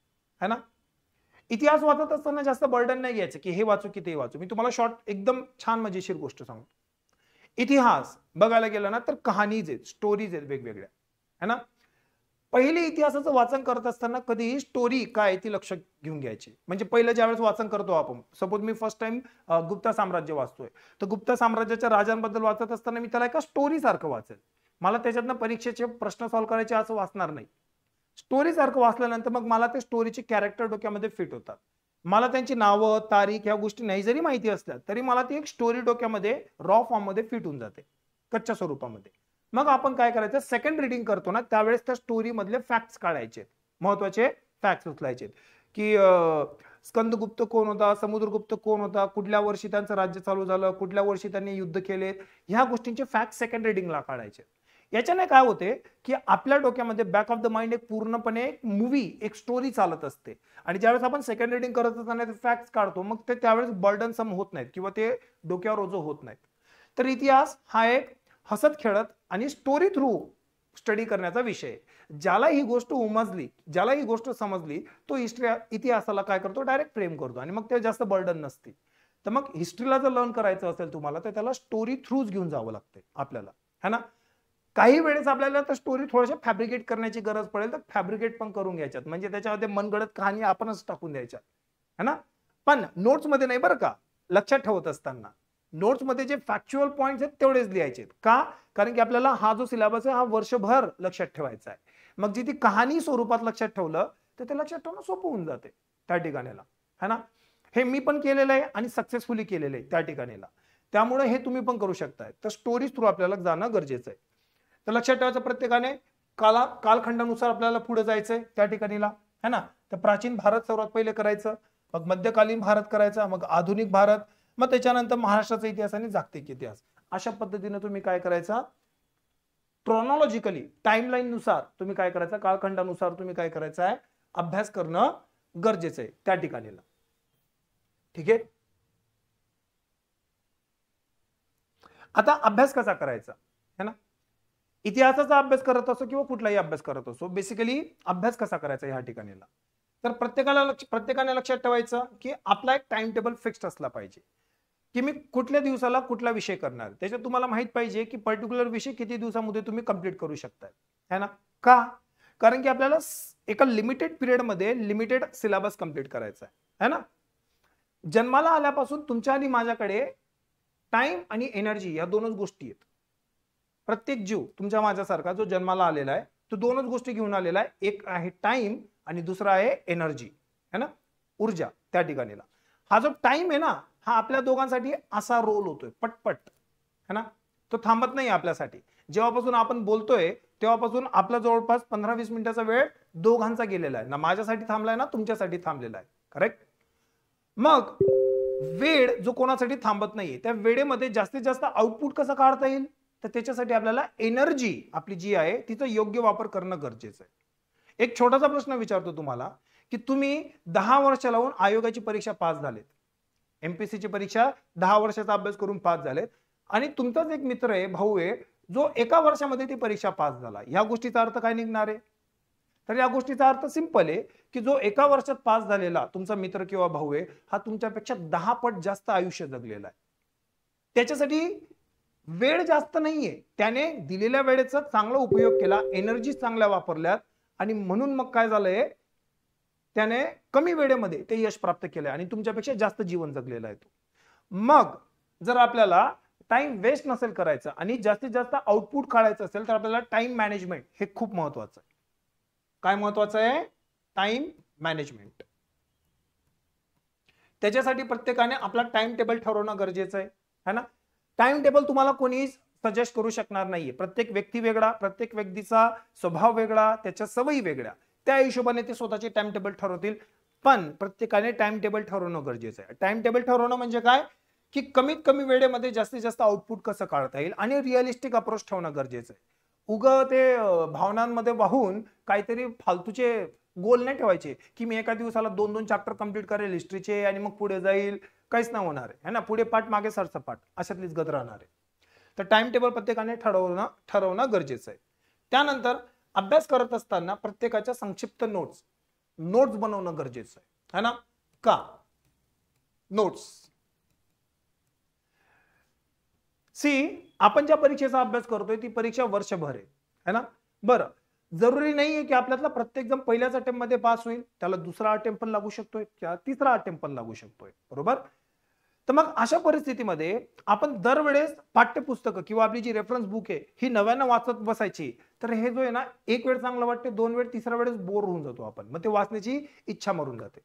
है ना. इतिहास वाचत असताना जास्त बर्डन नाही घ्यायचं की हे वाचू की ते वाचू. मी तुम्हाला शॉर्ट एकदम छान मजेशीर गोष्ट सांगतो. इतिहास बघायला गेला ना तर कहाणीज आहेत, स्टोरीज आहेत वेगवेगळ्या है ना. पहिले इतिहासाचं वाचन करत असताना कधीही स्टोरी काय ती लक्षात घेऊन घ्यायची. म्हणजे पहिलं ज्यावेळेस वाचन करतो आपण, सपोज मी फर्स्ट टाइम गुप्ता साम्राज्य वाचतोय, तर गुप्ता साम्राज्याच्या राजांबद्दल वाचत असताना मी त्याला एका स्टोरी सारखं वाचेल. मला त्याच्यातनं परीक्षेचे प्रश्न सॉल्व्ह करायचे असं वाचणार नाही. स्टोरी सारखं वाचल्यानंतर मग मला ते स्टोरीचे कॅरेक्टर डोक्यामध्ये फिट होतात. मला त्यांची नावं, तारीख ह्या गोष्टी नाही जरी माहिती असल्या तरी मला ती एक स्टोरी डोक्यामध्ये रॉ फॉर्म मध्ये फिट होऊन जाते, कच्च्या स्वरूपामध्ये. मग आपण काय करायचं, सेकंड रिडिंग करतो ना त्यावेळेस त्या स्टोरी मधले फॅक्ट्स काढायचे, महत्वाचे फॅक्ट्स उचलायचे, की स्कंदगुप्त कोण होता, समुद्रगुप्त कोण होता, कुठल्या वर्षी त्यांचं राज्य चालू झालं, कुठल्या वर्षी त्यांनी युद्ध केले, ह्या गोष्टींचे फॅक्ट सेकंड रिडिंगला काढायचे. याच्याने काय होते की आपल्या डोक्यामध्ये बॅक ऑफ द माइंड एक पूर्णपणे एक मूवी, एक स्टोरी चालत असते. आणि ज्यावेळेस आपण सेकंड रिडिंग करत असताना फॅक्ट्स काढतो मग ते त्यावेळेस बर्डन सम होत नाहीत किंवा ते डोक्यावर ओझं होत नाहीत. तर इतिहास हा एक हसत खेळत आणि स्टोरी थ्रू स्टडी करण्याचा विषय. ज्याला ही गोष्ट उमजली, ज्याला ही गोष्ट समजली, तो इतिहासाला काय करतो, डायरेक्ट प्रेम करतो आणि मग ते जास्त बर्डन नसते. तर मग हिस्ट्रीला जर लर्न करायचं असेल तुम्हाला तर त्याला स्टोरी थ्रूच घेऊन जावं लागते आपल्याला, है ना. काही वेळेस आपल्याला तर स्टोरी थोडीशी फॅब्रिकेट करण्याची गरज पडेल तर फॅब्रिकेट पण करून घ्यायच्यात, म्हणजे त्याच्यामध्ये मनगडत कहाणी आपणच टाकून द्यायच्या, है ना. पण नोट्स मध्ये नाही बरं का, लक्षात ठेवत असताना नोट्स मध्ये जे फॅक्च्युअल पॉइंट्स आहेत तेवढेच लिहायचे. का? कारण की आपल्याला हा जो सिलेबस आहे हा वर्षभर लक्षात ठेवायचा आहे. मग जी ती कहाणी स्वरूपात लक्षात ठेवलं तर ते लक्षात ठेवणं सोपं होऊन जाते त्या ठिकाणीला, है ना. हे मी पण केलेलं आहे आणि सक्सेसफुली केलेलं आहे त्या ठिकाणीला, त्यामुळे हे तुम्ही पण करू शकताय. तर स्टोरीज थ्रू आपल्याला जाणं गरजेचं आहे. तर लक्षात ठेवायचं प्रत्येकाने, कालखंडानुसार आपल्याला पुढे जायचंय त्या ठिकाणीला, है ना. तर प्राचीन भारत सर्वात पहिले करायचं, मग मध्यकालीन भारत करायचा, मग आधुनिक भारत, मग त्याच्यानंतर महाराष्ट्राचा इतिहास आणि जागतिक इतिहास. अशा पद्धतीने तुम्ही काय करायचा, क्रोनॉलॉजिकली टाइमलाईन नुसार तुम्ही काय करायचं, कालखंडानुसार तुम्ही काय करायचं आहे, अभ्यास करणं गरजेचं आहे त्या ठिकाणीला. ठीक आहे. आता अभ्यास कसा करायचा, है ना. इतिहासाचा अभ्यास करत असो किंवा कुठलाही अभ्यास करत असो, बेसिकली अभ्यास कसा करायचा ह्या ठिकाणीला. तर प्रत्येकाने लक्षात ठेवायचं की आपला एक टाइम टेबल फिक्स्ड असला पाहिजे, की मी कुठल्या दिवसाला कुठला विषय करणार. त्याच्यात तुम्हाला माहित पाहिजे की पर्टिक्युलर विषय किती दिवसामध्ये तुम्ही कंप्लीट करू शकताय, है ना. का? कारण की आपल्याला एका लिमिटेड पिरियड मध्ये लिमिटेड सिलेबस कंप्लीट करायचा आहे ना. जन्माला आल्यापासून तुमच्या आणि माझ्याकडे टाइम आणि एनर्जी या दोनच गोष्टी आहेत. प्रत्येक जीव तुमच्या माझ्यासारखा जो जन्माला आलेला आहे तो दोनच गोष्टी घेऊन आलेला आहे, एक आहे टाइम आणि दुसरा आहे एनर्जी, है ना, ऊर्जा त्या ठिकाणीला. हा जो टाइम आहे ना हा आपल्या दोघांसाठी असा रोल होतोय पटपट, है ना. तो थांबत नाही आपल्यासाठी. जेव्हापासून आपण बोलतोय तेव्हापासून आपला जवळपास 15-20 मिनिटाचा वेळ दोघांचा गेलेला आहे ना, माझ्यासाठी थांबलाय ना तुमच्यासाठी थांबलेला आहे. करेक्ट. मग वेळ जो कोणासाठी थांबत नाहीये त्या वेळेमध्ये जास्तीत जास्त आउटपुट कसं काढता येईल, तर त्याच्यासाठी आपल्याला एनर्जी आपली जी आहे तिचा योग्य वापर करणं गरजेचं आहे. एक छोटासा प्रश्न विचारतो तुम्हाला, की तुम्ही 10 वर्ष लावून आयोगाची परीक्षा पास झालेत, एमपीएससीची परीक्षा 10 वर्षाचा अभ्यास करून पास झालेत, आणि तुमचाच एक मित्र आहे, भाऊ आहे, जो एका वर्षामध्ये ती परीक्षा पास झाला. या गोष्टीचा अर्थ काय निघणार आहे? तर या गोष्टीचा अर्थ सिंपल आहे की जो एका वर्षात पास झालेला तुमचा मित्र किंवा भाऊ आहे हा तुमच्यापेक्षा 10 पट जास्त आयुष्य जगलेला आहे. त्याच्यासाठी वेळ जास्त नाहीये, त्याने दिलेल्या वेळेचा चांगला उपयोग केला, एनर्जी चांगल्या वापरल्यात, आणि म्हणून मग काय झालंय, त्याने कमी वेळेमध्ये ते यश प्राप्त केलंय आणि तुमच्यापेक्षा जास्त जीवन जगलेलं आहे तो. मग जर आपल्याला टाइम वेस्ट नसेल करायचं आणि जास्तीत जास्त आउटपुट काढायचं असेल तर आपल्याला टाइम मॅनेजमेंट हे खूप महत्वाचं आहे. काय महत्वाचं आहे? Time management. त्याच्यासाठी प्रत्येकाने आपला टाइम टेबल ठरवणं गरजेचं आहे, है ना. टाइम टेबल तुम्हाला कोणी सजेस्ट करू शकणार नाहीये. प्रत्येक व्यक्ती वेगळा, प्रत्येक व्यक्तीचा स्वभाव वेगळा, त्याच्या सवयी वेगळ्या, त्या हिशोबाने ते स्वतःचे टाइम टेबल ठरवतील. पण प्रत्येकाने टाइम टेबल ठरवणं गरजेचं आहे. टाइम टेबल ठरवणं म्हणजे काय, की कमीत कमी वेळेमध्ये जास्तीत जास्त आउटपुट कसं काढता येईल आणि रिअलिस्टिक अप्रोच ठेवणं गरजेचं आहे. ते भावनांमध्ये वाहून काहीतरी फालतूचे गोल नाही ठेवायचे की मी एका दिवसाला 2-2 चॅप्टर कंप्लीट करेल हिस्ट्रीचे आणि मग पुढे जाईल, काहीच नाही होणार आहे ना. पुढे पाठ मागे सरचं पाठ अशातलीच गत राहणार आहे. तर टाइम टेबल प्रत्येकाने ठरवणं गरजेचं आहे. त्यानंतर अभ्यास करत असताना प्रत्येकाच्या संक्षिप्त नोट्स बनवणं गरजेचं आहे, है ना. का? नोट्स आपण ज्या परीक्षेचा अभ्यास करतोय ती परीक्षा वर्षभर आहे, है ना. बरं, जरुरी नाहीये की आपल्यातला प्रत्येक जण पहिल्याच अटेम्प्ट मध्ये पास होईल, त्याला दुसरा अटेम्प्ट पण लागू शकतोय, किंवा तिसरा अटेम्प्ट पण लागू शकतोय, बरोबर. तर मग अशा परिस्थितीमध्ये आपण दरवेळेस पाठ्यपुस्तकं किंवा आपली जी रेफरन्स बुक आहे ही नव्यानं वाचत बसायची, तर हे जो आहे ना, एक वेळ चांगलं वाटते, दोन वेळ, तिसऱ्या वेळेस बोर होऊन जातो आपण, मग ते वाचण्याची इच्छा मरून जाते.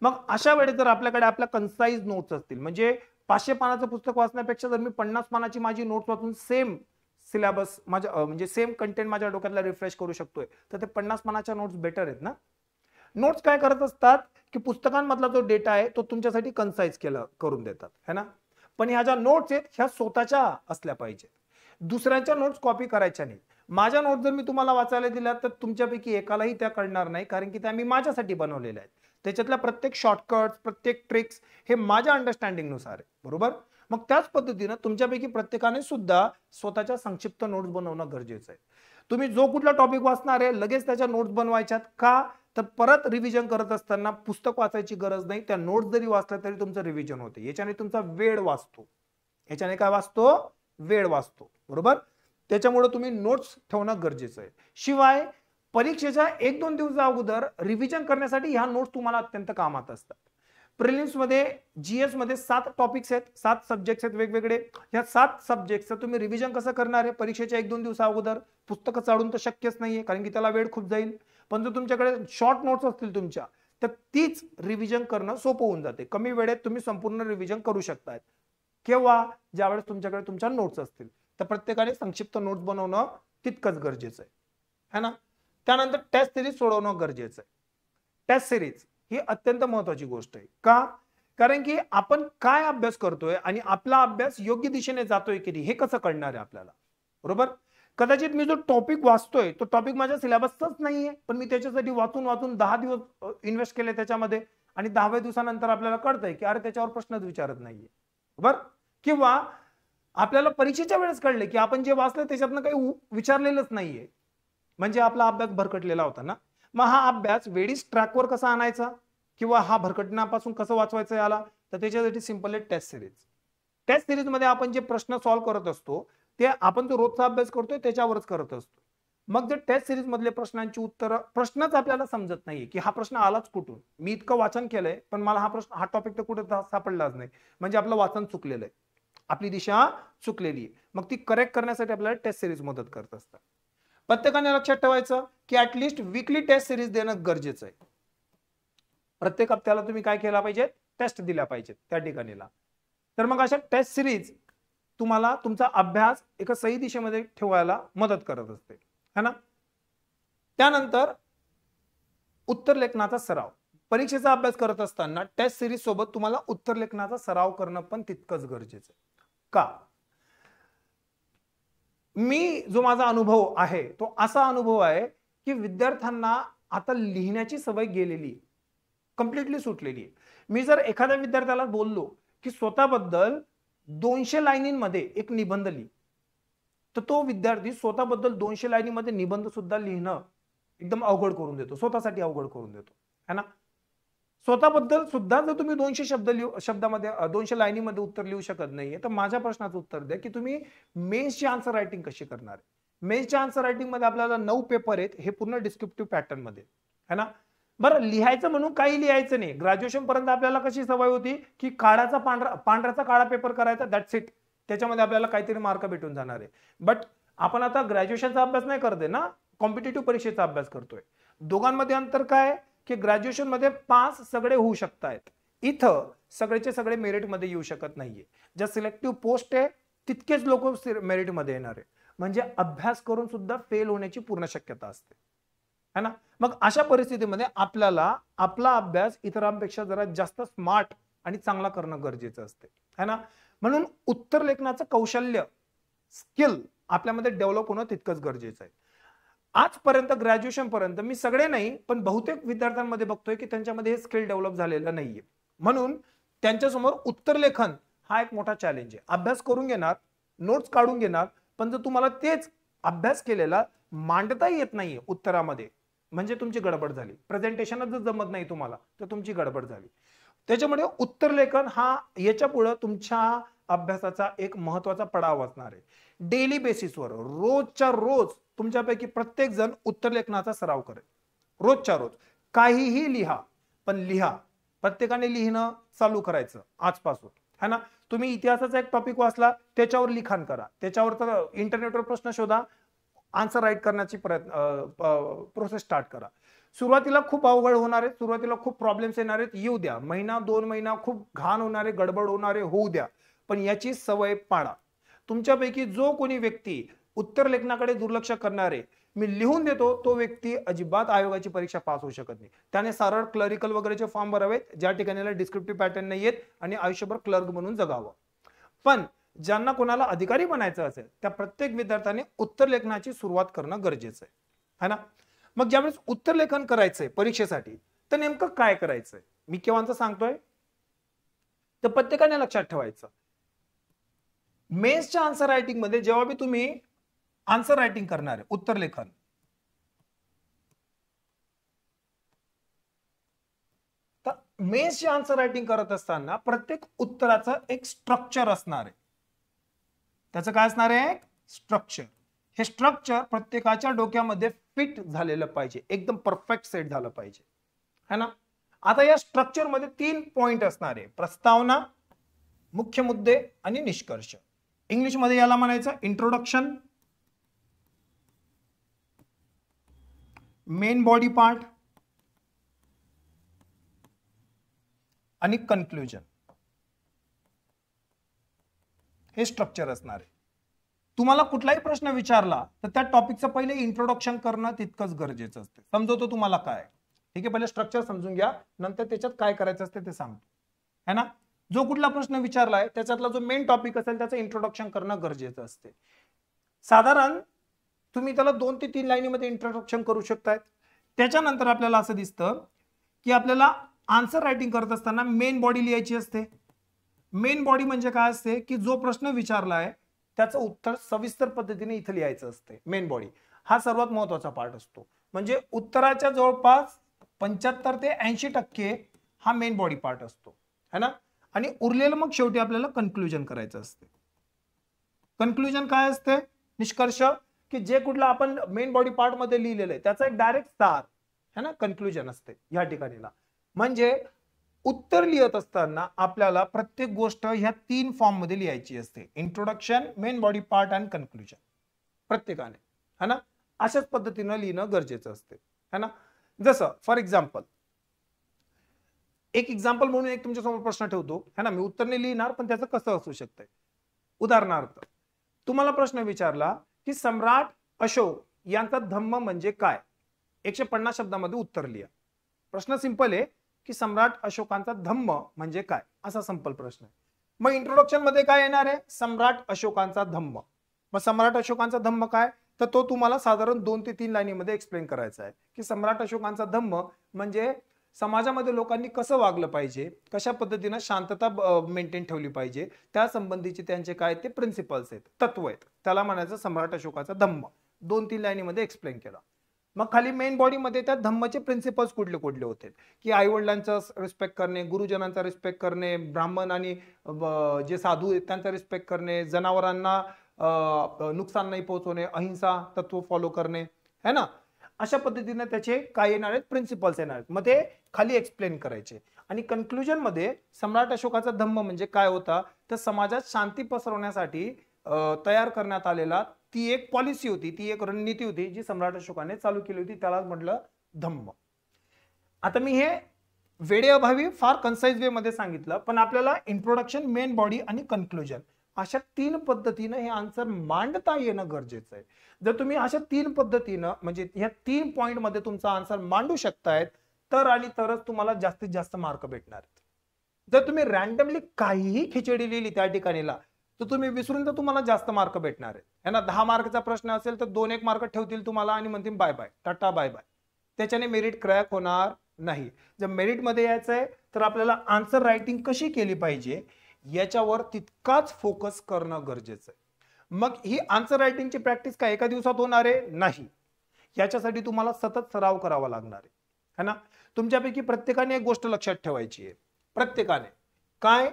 मग अशा वेळेस जर आपल्याकडे आपल्या कन्साइज नोट्स असतील, म्हणजे 500 पानाचं पुस्तक वाचण्यापेक्षा जर मी 50 पानाची माझी नोट्स वाचून सेम सिलेबस माझ्या म्हणजे सेम कंटेंट माझ्या डोक्यातला रिफ्रेश करू शकतोय, तर ते 50 पानाच्या नोट्स बेटर आहेत ना. नोट्स काय करत असतात की पुस्तकांमधला जो डेटा आहे तो तुमच्यासाठी कन्साइज करून देतात, है ना. पण ह्या ज्या नोट्स आहेत ह्या स्वतःच्या असल्या पाहिजेत, दुसऱ्यांच्या नोट्स कॉपी करायच्या नाही. माझ्या नोट्स जर मी तुम्हाला वाचायला दिल्या तर तुमच्यापैकी एकालाही त्या कळणार नाही, कारण की त्या मी माझ्यासाठी बनवलेल्या आहेत. त्याच्यातल्या प्रत्येक शॉर्टकट्स, प्रत्येक ट्रिक्स हे माझ्या अंडरस्टँडिंग नुसार आहे, बरोबर. मग त्याच पद्धतीनं तुमच्यापैकी प्रत्येकाने सुद्धा स्वतःच्या संक्षिप्त नोट्स बनवणं गरजेचं आहे. तुम्ही जो कुठला टॉपिक वाचणार आहे लगेच त्याच्या नोट्स बनवायच्यात का, तर परत रिव्हिजन करत असताना पुस्तक वाचायची गरज नाही, त्या नोट्स जरी वाचल्या तरी तुमचं रिव्हिजन होते. याच्याने तुमचा वेळ वाचतो, याच्याने काय वाचतो, वेळ वाचतो, बरोबर. त्याच्यामुळे तुम्ही नोट्स ठेवणं गरजेचं आहे. शिवाय परीक्षेच्या 1-2 दिवसा अगोदर रिव्हिजन करण्यासाठी ह्या नोट्स तुम्हाला अत्यंत कामात असतात. प्रिलिम्स मध्ये, जीएस मध्ये 7 टॉपिक्स आहेत, 7 सब्जेक्ट्स आहेत वेगवेगळे. ह्या 7 सब्जेक्टचं तुम्ही रिव्हिजन कसं करणार आहे परीक्षेच्या 1-2 दिवसा अगोदर. पुस्तकं चाळून तर शक्यच नाहीये, कारण की त्याला वेळ खूप जाईल. पण जर तुमच्याकडे शॉर्ट नोट्स असतील तुमच्या, तर तीच रिव्हिजन करणं सोपं होऊन जाते. कमी वेळेत तुम्ही संपूर्ण रिव्हिजन करू शकता. केव्हा, ज्यावेळेस तुमच्याकडे तुमच्या नोट्स असतील. तर प्रत्येकाने संक्षिप्त नोट्स बनवणं तितकंच गरजेचं आहे ना. त्यानंतर टेस्ट सिरीज सोडवणं गरजेचं आहे. टेस्ट सिरीज ही अत्यंत महत्वाची गोष्ट आहे. का, कारण की आपण काय अभ्यास करतोय आणि आपला अभ्यास योग्य दिशेने जातोय की नाही हे कसं कळणार आहे आपल्याला, बरोबर. कदाचित मी जो टॉपिक वाचतोय तो टॉपिक माझ्या सिलेबसचाच नाहीये, पण मी त्याच्यासाठी वाचून 10 दिवस इन्व्हेस्ट केले त्याच्यामध्ये, आणि 10व्या दिवसानंतर आपल्याला कळतंय की अरे त्याच्यावर प्रश्नच विचारत नाहीये, बरोबर. किंवा आपल्याला परीक्षेच्या वेळेस कळले की आपण जे वाचलं त्याच्यातनं काही विचारलेलंच नाहीये, म्हणजे आपला अभ्यास भरकटलेला होता ना. मग हा अभ्यास वेळीच ट्रॅकवर कसा आणायचा किंवा हा भरकटण्यापासून कसं वाचवायचं याला, तर त्याच्यासाठी सिंपल आहे टेस्ट सिरीज. टेस्ट सिरीज मध्ये आपण जे प्रश्न सॉल्व्ह करत असतो ते आपण जो रोजचा अभ्यास करतोय त्याच्यावरच करत असतो. मग जर टेस्ट सिरीज मधले प्रश्नांची उत्तर, प्रश्नच आपल्याला समजत नाहीये की हा प्रश्न आलाच कुठून, मी इतकं वाचन केलंय पण मला हा टॉपिक तर कुठे सापडलाच नाही, म्हणजे आपलं वाचन चुकलेलं आहे, आपली दिशा चुकलेली आहे. मग ती करेक्ट करण्यासाठी आपल्याला टेस्ट सिरीज मदत करत असतात. प्रत्येकाने लक्षात ठेवायचं की ऍटलिस्ट वीकली टेस्ट सिरीज देणं गरजेचं आहे. प्रत्येक हप्त्याला तुम्ही काय केला पाहिजे, टेस्ट दिल्या पाहिजेत त्या ठिकाणीला. तर मग अशा टेस्ट सिरीज तुम्हाला तुमचा अभ्यास एका सही दिशेमध्ये ठेवायला मदत करत असते, है ना. त्यानंतर उत्तर लेखनाचा सराव. परीक्षेचा अभ्यास करत असताना टेस्ट सिरीज सोबत तुम्हाला उत्तर लेखनाचा सराव करणं पण तितकंच गरजेचं आहे. का, मी जो माझा अनुभव आहे तो असा अनुभव आहे की विद्यार्थ्यांना आता लिहिण्याची सवय गेलेली, कम्प्लिटली सुटलेली आहे. मी जर एखाद्या विद्यार्थ्याला बोललो की स्वतःबद्दल 200 लाईनींमध्ये एक निबंध लिही, तर तो विद्यार्थी स्वतःबद्दल 200 लाईनीमध्ये निबंध सुद्धा लिहिणं एकदम अवघड करून देतो, स्वतःसाठी अवघड करून देतो, है ना. स्वतःबद्दल सुद्धा जर तुम्ही 200 शब्दामध्ये 200 लाईनीमध्ये उत्तर लिहू शकत नाहीये, तर माझ्या प्रश्नाचं उत्तर द्या की तुम्ही मेन्सची आन्सर रायटिंग कशी करणार आहे. मेन्सच्या आन्सर रायटिंग मध्ये आपल्याला 9 पेपर आहेत, हे पूर्ण डिस्क्रिप्टिव्ह पॅटर्न मध्ये, है ना. बरं, लिहायचं म्हणून काही लिहायचं नाही. ग्रॅज्युएशन पर्यंत आपल्याला कशी सवय होती की काळाचा पांढराचा काळा पेपर करायचा, दॅट्स इट, त्याच्यामध्ये आपल्याला काहीतरी मार्क भेटून जाणार आहे. बट आपण आता ग्रॅज्युएशनचा अभ्यास नाही करते ना, कॉम्पिटेटिव्ह परीक्षेचा अभ्यास करतोय. दोघांमध्ये अंतर काय की ग्रॅज्युएशन मध्ये पास सगळे होऊ शकतात, इथं सगळेचे सगळे मेरिट मध्ये येऊ शकत नाहीये. ज्या सिलेक्टिव्ह पोस्ट आहे तितकेच लोक मेरिट मध्ये येणार आहे, म्हणजे अभ्यास करून सुद्धा फेल होण्याची पूर्ण शक्यता असते, है ना. मग अशा परिस्थितीमध्ये आपल्याला आपला अभ्यास इतरांपेक्षा जरा जास्त स्मार्ट आणि चांगला करणं गरजेचं असते, है ना. म्हणून उत्तर लेखनाचं कौशल्य, स्किल आपल्यामध्ये डेव्हलप होणं तितकंच गरजेचं आहे. आजपर्यंत ग्रॅज्युएशन पर्यंत मी सगळे नाही पण बहुतेक विद्यार्थ्यांमध्ये बघतोय की त्यांच्यामध्ये हे स्किल डेव्हलप झालेलं नाहीये, म्हणून त्यांच्यासमोर उत्तर लेखन हा एक मोठा चॅलेंज आहे. अभ्यास करून घेणार, नोट्स काढून घेणार, पण जर तुम्हाला तेच अभ्यास केलेला मांडता येत नाहीये उत्तरामध्ये, म्हणजे तुमची गडबड झाली. प्रेझेंटेशनच जर जमत नाही तुम्हाला तर तुमची गडबड झाली. त्याच्यामुळे उत्तर लेखन हा याच्या पुढे तुमच्या अभ्यासाचा एक महत्वाचा पडाव असणार आहे. डेली बेसिसवर रोजच्या रोज तुमच्यापैकी प्रत्येक जण उत्तर लेखनाचा सराव करेल. रोजच्या रोज काहीही लिहा, पण लिहा. प्रत्येकाने लिहिणं चालू करायचं आजपासून, है ना. तुम्ही इतिहासाचा एक टॉपिक वाचला, त्याच्यावर लिखाण करा, त्याच्यावर इंटरनेटवर प्रश्न शोधा, आन्सर राईट करण्याची प्रोसेस स्टार्ट करा. सुरुवातीला खूप अवघड होणार आहे, सुरुवातीला खूप प्रॉब्लेम्स येणार आहेत, येऊ द्या. महिना 2 महिना खूप घाण होणारे, गडबड होणारे होऊ द्या, पण याची सवय पाडा. तुमच्यापैकी जो कोणी व्यक्ती उत्तर लेखनाकडे दुर्लक्ष करणारे, मी लिहून देतो, तो व्यक्ती अजिबात आयोगाची परीक्षा पास होऊ शकत नाही. त्याने सरळ क्लरिकल वगैरेचे फॉर्म भरावेत, ज्या ठिकाणी डिस्क्रिप्टिव्ह पॅटर्न नाही येत, आणि आयुष्यभर क्लर्क म्हणून जगावं. पण ज्यांना कोणाला अधिकारी बनायचं असेल, त्या प्रत्येक विद्यार्थ्याने उत्तर लेखनाची सुरुवात करणं गरजेचं आहे ना. मग ज्यावेळेस उत्तर लेखन करायचंय परीक्षेसाठी, तर नेमकं काय करायचंय मी केव्हाचं सांगतोय, तर प्रत्येकाने लक्षात ठेवायचं. मेन्सच्या आन्सर रायटिंग मध्ये जेव्हा मी तुम्ही आन्सर रायटिंग करणार आहे, उत्तर लेखन, तर मेन्सची आन्सर रायटिंग करत असताना प्रत्येक उत्तराचं एक स्ट्रक्चर असणार आहे. त्याचं काय असणार आहे, स्ट्रक्चर. हे स्ट्रक्चर प्रत्येकाच्या डोक्यामध्ये फिट झालेलं पाहिजे, एकदम परफेक्ट सेट झालं पाहिजे, है ना. आता या स्ट्रक्चर मध्ये 3 पॉइंट असणार आहे, प्रस्तावना, मुख्य मुद्दे आणि निष्कर्ष. इंग्लिश मध्ये याला म्हणायचं इंट्रोडक्शन, मेन बॉडी पार्ट आणि कन्क्लुजन. हे स्ट्रक्चर असणार आहे. तुम्हाला कुठलाही प्रश्न विचारला तर त्या टॉपिकचं पहिले इंट्रोडक्शन करणं तितकंच गरजेचं असतं. समजवतो तुम्हाला काय, ठीक आहे. पहिले स्ट्रक्चर समजून घ्या, नंतर त्याच्यात काय करायचं असते ते सांगतो, है ना. जो कुठला प्रश्न विचारलाय त्याच्यातला जो मेन टॉपिक असेल त्याचं इंट्रोडक्शन करणं गरजेचं असते. साधारण तुम्ही त्याला 2 ते 3 लाईनीमध्ये इंट्रोडक्शन करू शकताय. त्याच्यानंतर आपल्याला असं दिसतं की आपल्याला आन्सर रायटिंग करत असताना मेन बॉडी लिहायची असते. मेन बॉडी म्हणजे काय असते की जो प्रश्न विचारलाय त्याचं उत्तर सविस्तर पद्धतीने इथे लिहायचं असते. मेन बॉडी हा सर्वात महत्वाचा पार्ट असतो. म्हणजे उत्तराच्या जवळपास 75 ते 80% हा मेन बॉडी पार्ट असतो, है ना. आणि उरलेलं मग शेवटी आपल्याला कन्क्लुजन करायचं असते. कन्क्लुजन काय असते, निष्कर्ष, की जे कुठलं आपण मेन बॉडी पार्ट मध्ये लिहिलेलं आहे त्याचा एक डायरेक्ट सार, है ना, कन्क्लुजन असते या ठिकाणीला. म्हणजे उत्तर लिहित असताना आपल्याला प्रत्येक गोष्ट ह्या 3 फॉर्म मध्ये लिहायची असते, इंट्रोडक्शन, मेन बॉडी पार्ट आणि कन्क्लुजन, प्रत्येकाने, है ना. अशाच पद्धतीने लिहिणं गरजेचं असते, है ना. जसं फॉर एक्झाम्पल, एक एक्झाम्पल म्हणून एक तुमच्यासमोर प्रश्न ठेवतो, है ना. मी उत्तर नाही लिहिणार, पण त्याचं कसं असू शकतंय. उदाहरणार्थ तुम्हाला प्रश्न विचारला की सम्राट अशोक यांचा धम्म म्हणजे काय, 150 शब्दामध्ये उत्तर लिहा. प्रश्न सिंपल आहे की सम्राट अशोकांचा धम्म म्हणजे काय, असा सिंपल प्रश्न आहे. मग इंट्रोडक्शन मध्ये काय येणार आहे, सम्राट अशोकांचा धम्म. मग सम्राट अशोकांचा धम्म काय, तर तो तुम्हाला साधारण 2 ते 3 लाईनीमध्ये एक्सप्लेन करायचा आहे की सम्राट अशोकांचा धम्म म्हणजे समाजामध्ये लोकांनी कसं वागलं पाहिजे, कशा पद्धतीने शांतता मेंटेन ठेवली पाहिजे, त्या संबंधीचे त्यांचे काय ते प्रिन्सिपल्स आहेत, तत्व आहेत, त्याला म्हणायचं सम्राट अशोकाचा धम्म. 2-3 लाईनीमध्ये एक्सप्लेन केला. मग खाली मेन बॉडी मध्ये त्या धम्मचे प्रिन्सिपल्स कुठले कुठले होते, की आई वडिलांचा रिस्पेक्ट करणे, गुरुजनांचा रिस्पेक्ट करणे, ब्राह्मण आणि जे साधू आहेत त्यांचा रिस्पेक्ट करणे, जनावरांना नुकसान नाही पोहोचवणे, अहिंसा तत्व फॉलो करणे, है ना. अशा पद्धतीने त्याचे काय येणार आहेत, प्रिन्सिपल्स येणार आहेत. मग ते खाली एक्सप्लेन करायचे. आणि कन्क्लुजन मध्ये सम्राट अशोकाचा धम्म म्हणजे काय होता, तर समाजात शांती पसरवण्यासाठी तयार करण्यात आलेला ती एक पॉलिसी होती, ती एक रणनीती होती जी सम्राट अशोकाने चालू केली होती, त्याला म्हटलं धम्म. आता मी हे वेळेअभावी फार कन्साइज वे मध्ये सांगितलं, पण आपल्याला इंट्रोडक्शन, मेन बॉडी आणि कन्क्लुजन अशा 3 पद्धतीने हे आन्सर मांडता येणं गरजेचं आहे. जर तुम्ही अशा 3 पद्धतीनं म्हणजे ह्या 3 पॉइंट मध्ये तुमचा आन्सर मांडू शकतायत तर आणि तरच तुम्हाला जास्तीत जास्त मार्क भेटणार आहेत. जर तुम्ही रॅन्डमली काहीही खिचडी लिहिली त्या ठिकाणीला तर तुम्ही विसरून तर तुम्हाला जास्त मार्क भेटणार आहेत, है ना. 10 मार्कचा प्रश्न असेल तर 2-1 मार्क ठेवतील तुम्हाला आणि म्हणतील bye bye, tata bye bye. त्याच्याने मेरिट क्रॅक होणार नाही. जर मेरिट मध्ये यायचंय तर आपल्याला आन्सर रायटिंग कशी केली पाहिजे याच्यावर तितकाच फोकस करणं गरजेचं आहे. मग ही आन्सर रायटिंगची प्रॅक्टिस काय एका दिवसात होणार आहे नाही, याच्यासाठी तुम्हाला सतत सराव करावा लागणार आहे, है ना. तुमच्यापैकी प्रत्येकाने एक गोष्ट लक्षात ठेवायची आहे, प्रत्येकाने काय,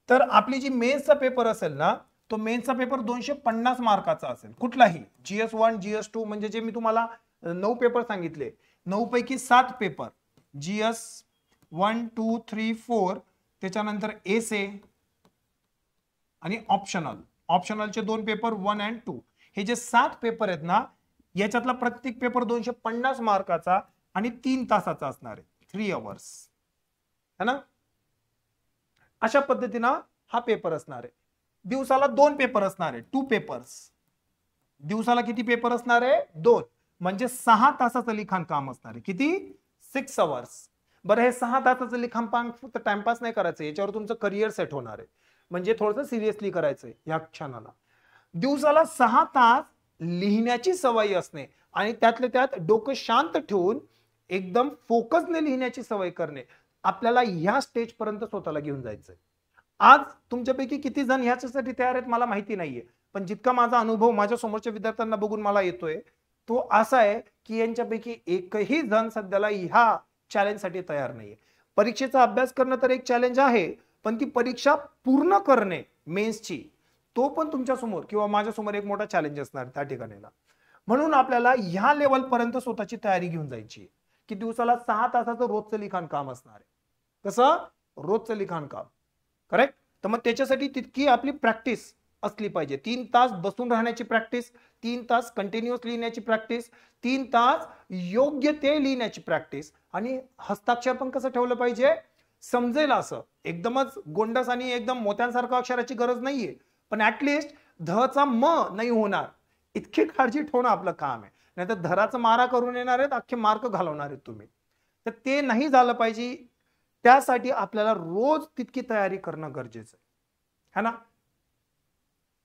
तर आपली जी मेन्सचा पेपर असेल ना तो मेन्सचा पेपर 250 मार्काचा असेल, कुठलाही GS1 GS2 म्हणजे जे मी तुम्हाला 9 पेपर सांगितले, 9 पैकी 7 पेपर GS1 2 3 4, त्याच्यानंतर एसे आणि ऑप्शनलचे 2 पेपर 1 आणि 2, हे जे 7 पेपर आहेत ना, याच्यातला प्रत्येक पेपर 250 मार्काचा आणि 3 तासाचा असणार आहे, 3 आवर्स है ना. अशा पद्धतीनं हा पेपर असणार आहे. दिवसाला 2 पेपर असणार आहे, 2 पेपर्स. दिवसाला किती पेपर असणार आहे? 2, म्हणजे 6 तासाचं लिखाण काम असणार आहे. किती? 6 आवर्स. बरं, हे 6 तासाचं लिखाण काम फक्त टाइमपास नाही करायचं, याच्यावर तुमचं करिअर सेट होणार आहे, म्हणजे थोडंसं सिरियसली करायचंय या क्षणाला. दिवसाला 6 तास लिहिण्याची सवय असणे आणि त्यातल्या त्यात डोकं शांत ठेवून एकदम फोकसने लिहिण्याची सवय करणे, आपल्याला ह्या स्टेज पर्यंत स्वतःला घेऊन जायचंय. आज तुमच्यापैकी किती जण ह्याच्यासाठी तयार आहेत मला माहिती नाहीये, पण जितका माझा अनुभव माझ्या समोरच्या विद्यार्थ्यांना बघून मला येतोय तो असा आहे की यांच्यापैकी एकही जण सध्याला ह्या चॅलेंजसाठी तयार नाहीये. परीक्षेचा अभ्यास करणं तर एक चॅलेंज आहे, पण ती परीक्षा पूर्ण करणे मेन्सची, तो पण तुमच्या समोर किंवा माझ्या समोर एक मोठा चॅलेंज असणार त्या ठिकाणीला. म्हणून आपल्याला ह्या लेवल पर्यंत स्वतःची तयारी घेऊन जायची की दिवसाला 6 तासाचं रोजचं लिखाण काम असणार आहे. कसं? रोजचं लिखाण काम. करेक्ट. तर मग त्याच्यासाठी तितकी आपली प्रॅक्टिस असली पाहिजे. 3 तास बसून राहण्याची प्रॅक्टिस, 3 तास कंटिन्युअस लिहिण्याची प्रॅक्टिस, 3 तास योग्य ते लिहिण्याची प्रॅक्टिस, आणि हस्ताक्षर पण कसं ठेवलं पाहिजे? समजेल असं. एकदमच गोंडस आणि एकदम मोत्यांसारखं अक्षराची गरज नाहीये, पण ऍटलिस्ट धचा म नाही होणार इतकी काळजी ठेवणं आपलं काम आहे. नाहीतर धराचा मारा करून येणार आहेत, अख्खे मार्क घालवणार आहेत तुम्ही. तर ते नाही झालं पाहिजे. त्यासाठी आपल्याला रोज तितकी तयारी करणं गरजेचं आहे ना.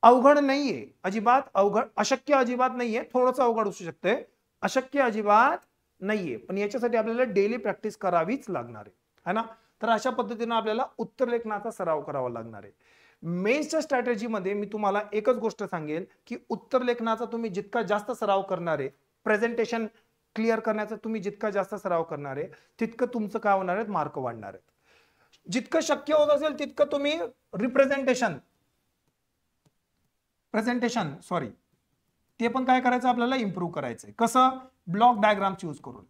अवघड नाहीये अजिबात, अवघड अशक्य अजिबात नाहीये. थोडंसं अवघड असू शकते, अशक्य अजिबात नाहीये, पण याच्यासाठी आपल्याला डेली प्रॅक्टिस करावीच लागणार आहे ना. तर अशा पद्धतीने आपल्याला उत्तर लेखनाचा सराव करावा लागणार आहे. मेन्सच्या स्ट्रॅटेजीमध्ये मी तुम्हाला एकच गोष्ट सांगेल की उत्तर लेखनाचा तुम्ही जितका जास्त सराव करणार आहे, प्रेझेंटेशन क्लिअर करण्याचा तुम्ही जितका जास्त सराव करणार आहे, तितकं तुमचं काय होणार आहे? मार्क वाढणार आहेत. जितकं शक्य होत असेल तितकं तुम्ही प्रेझेंटेशन ते पण काय करायचं आपल्याला? इम्प्रूव्ह करायचंय. कसं? ब्लॉक डायग्राम यूज करून.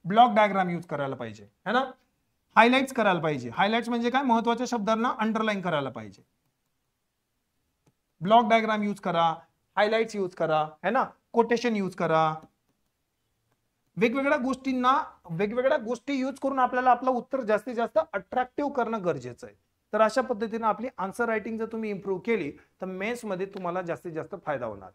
ब्लॉक डायग्राम यूज करायला पाहिजे है ना. हायलाइट्स करायला पाहिजे. हायलाइट्स म्हणजे काय? महत्वाच्या शब्दांना अंडरलाईन करायला पाहिजे. ब्लॉक डायग्राम यूज करा, हायलाइट्स यूज करा है ना, कोटेशन यूज करा. वेगवेगळ्या गोष्टी यूज करून आपल्याला आपलं उत्तर जास्तीत जास्त अट्रॅक्टिव्ह करणं गरजेचं आहे. तर अशा पद्धतीने आपली आन्सर रायटिंग जर तुम्ही इम्प्रूव्ह केली तर मेन्स मध्ये तुम्हाला जास्तीत जास्त फायदा होणार.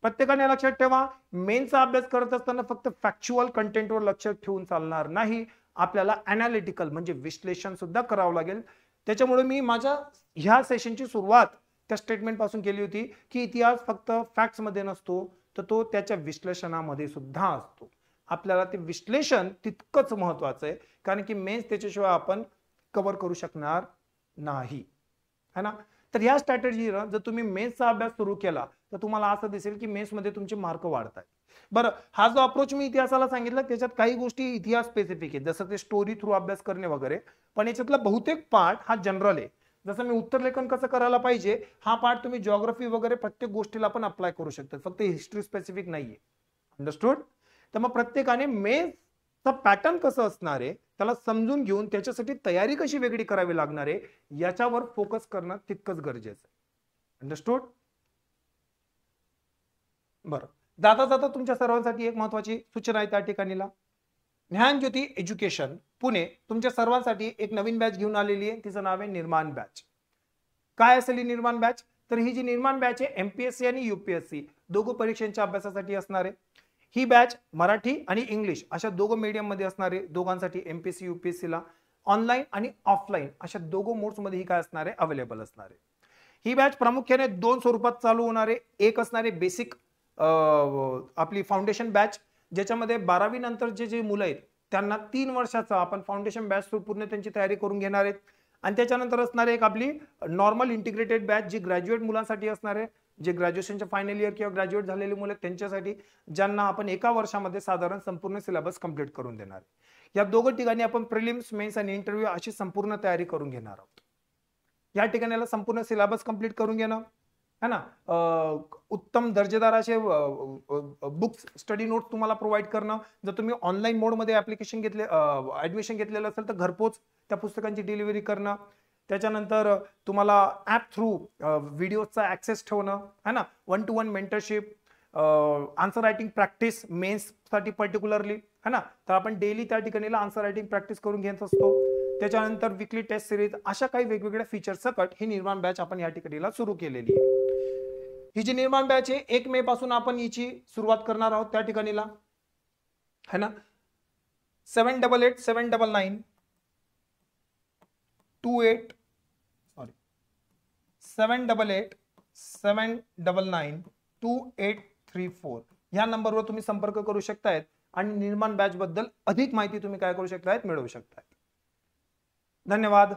प्रत्येकाने लक्षात ठेवा, मेन्सचा अभ्यास करत असताना फक्त फॅक्च्युअल कंटेंटवर लक्ष ठेवून चालणार नाही, आपल्याला अनालिटिकल म्हणजे विश्लेषण सुद्धा करावं लागेल. त्याच्यामुळे मी माझ्या ह्या सेशनची सुरुवात त्या स्टेटमेंट पासून केली होती की इतिहास फक्त फॅक्ट्स मध्ये नसतो, तर तो त्याच्या विश्लेषणामध्ये सुद्धा असतो. आपल्याला ते विश्लेषण तितकंच महत्वाचं आहे, कारण की मेन्स त्याच्याशिवाय आपण कव्हर करू शकणार नाही है ना. तर या स्ट्रॅटेजीला जर तुम्ही मेन्सचा अभ्यास सुरू केला तर तुम्हाला असं दिसेल की मेन्स मध्ये तुमचे मार्क वाढतात. बरं, हा जो अप्रोच मी इतिहासाला सांगितला त्याच्यात काही गोष्टी इतिहास स्पेसिफिक आहेत, जसं ते स्टोरी थ्रू अभ्यास करणे वगैरे, पण याच्यातला बहुतेक पार्ट हा जनरल आहे. जसं मी उत्तरलेखन कसं करायला पाहिजे हा पार्ट तुम्ही जिओग्राफी वगैरे प्रत्येक गोष्टीला पण अप्लाय करू शकता, फक्त हिस्ट्री स्पेसिफिक नाहीये. अंडरस्टूड. तर मग प्रत्येकाने मेन्सचा पॅटर्न कसं असणार आहे त्याला समजून घेऊन त्याच्यासाठी तयारी कशी वेगळी करावी लागणार आहे याच्यावर फोकस करणं तितकंच गरजेचं आहे. अंडरस्टूड. बरं, जाता जाता तुमच्या सर्वांसाठी एक महत्वाची सूचना आहे त्या ठिकाणीला. ज्ञानज्योती एज्युकेशन पुणे तुमच्या सर्वांसाठी एक नवीन बॅच घेऊन आलेली आहे, तिचं नाव आहे निर्माण बॅच. काय असेल ही निर्माण बॅच? तर ही जी निर्माण बॅच आहे एमपीएससी आणि युपीएससी दोघं परीक्षांच्या अभ्यासासाठी असणार आहे. ही बॅच मराठी आणि इंग्लिश अशा दोघं मीडियम मध्ये असणार आहे. दोघांसाठी एमपीएससी युपीएससी ला ऑनलाईन आणि ऑफलाईन अशा दोघं मोड्स मध्ये ही काय असणार आहे? अवेलेबल असणार आहे. ही बॅच प्रामुख्याने 2 स्वरूपात चालू होणार आहे. एक असणार आहे बेसिक आपली फाउंडेशन बॅच, ज्याच्यामध्ये 12वी नंतर जे मुलं आहेत त्यांना 3 वर्षाचा आपण फाउंडेशन बॅच थ्रू पूर्ण त्यांची तयारी करून घेणार आहेत. आणि त्याच्यानंतर असणार आहे एक आपली नॉर्मल इंटिग्रेटेड बॅच जी ग्रॅज्युएट मुलांसाठी असणार आहे, जे ग्रॅज्युएशनच्या फायनल इयर किंवा ग्रॅज्युएट झालेले मुलं त्यांच्यासाठी, ज्यांना आपण एका वर्षामध्ये साधारण संपूर्ण सिलेबस कंप्लीट करून देणार आहे. या दोघं ठिकाणी आपण प्रिलिम्स, मेन्स आणि इंटरव्ह्यू अशी संपूर्ण तयारी करून घेणार आहोत. या ठिकाणी याला संपूर्ण सिलेबस कंप्लीट करून घेणं है ना, उत्तम दर्जेदार असे बुक्स स्टडी नोट्स तुम्हाला प्रोव्हाइड करणं. जर तुम्ही ऑनलाईन मोडमध्ये ऍप्लिकेशन घेतले ऍडमिशन घेतलेलं असेल तर घरपोच त्या पुस्तकांची डिलिव्हरी करणं. त्याच्यानंतर तुम्हाला ऍप थ्रू व्हिडिओचा ऍक्सेस ठेवणं है ना, 1-to-1 mentorship, answer writing practice mains साठी पर्टिक्युलरली है ना, तर आपण डेली त्या ठिकाणी आन्सर रायटिंग प्रॅक्टिस करून घेत असतो. त्याच्यानंतर वीकली टेस्ट सिरीज, अशा काही वेगवेगळ्या फीचर्स सकट ही निर्माण बॅच आपण या ठिकाणी सुरू केलेली आहे. ही जी निर्माण बॅच आहे 1 मे पासून आपण हिची सुरुवात करणार आहोत त्या ठिकाणी है ना. 788-799-2834 ह्या नंबरवर तुम्ही संपर्क करू शकतायत आणि निर्माण बॅच बद्दल अधिक माहिती तुम्ही काय करू शकतायत, मिळवू शकतायत. धन्यवाद.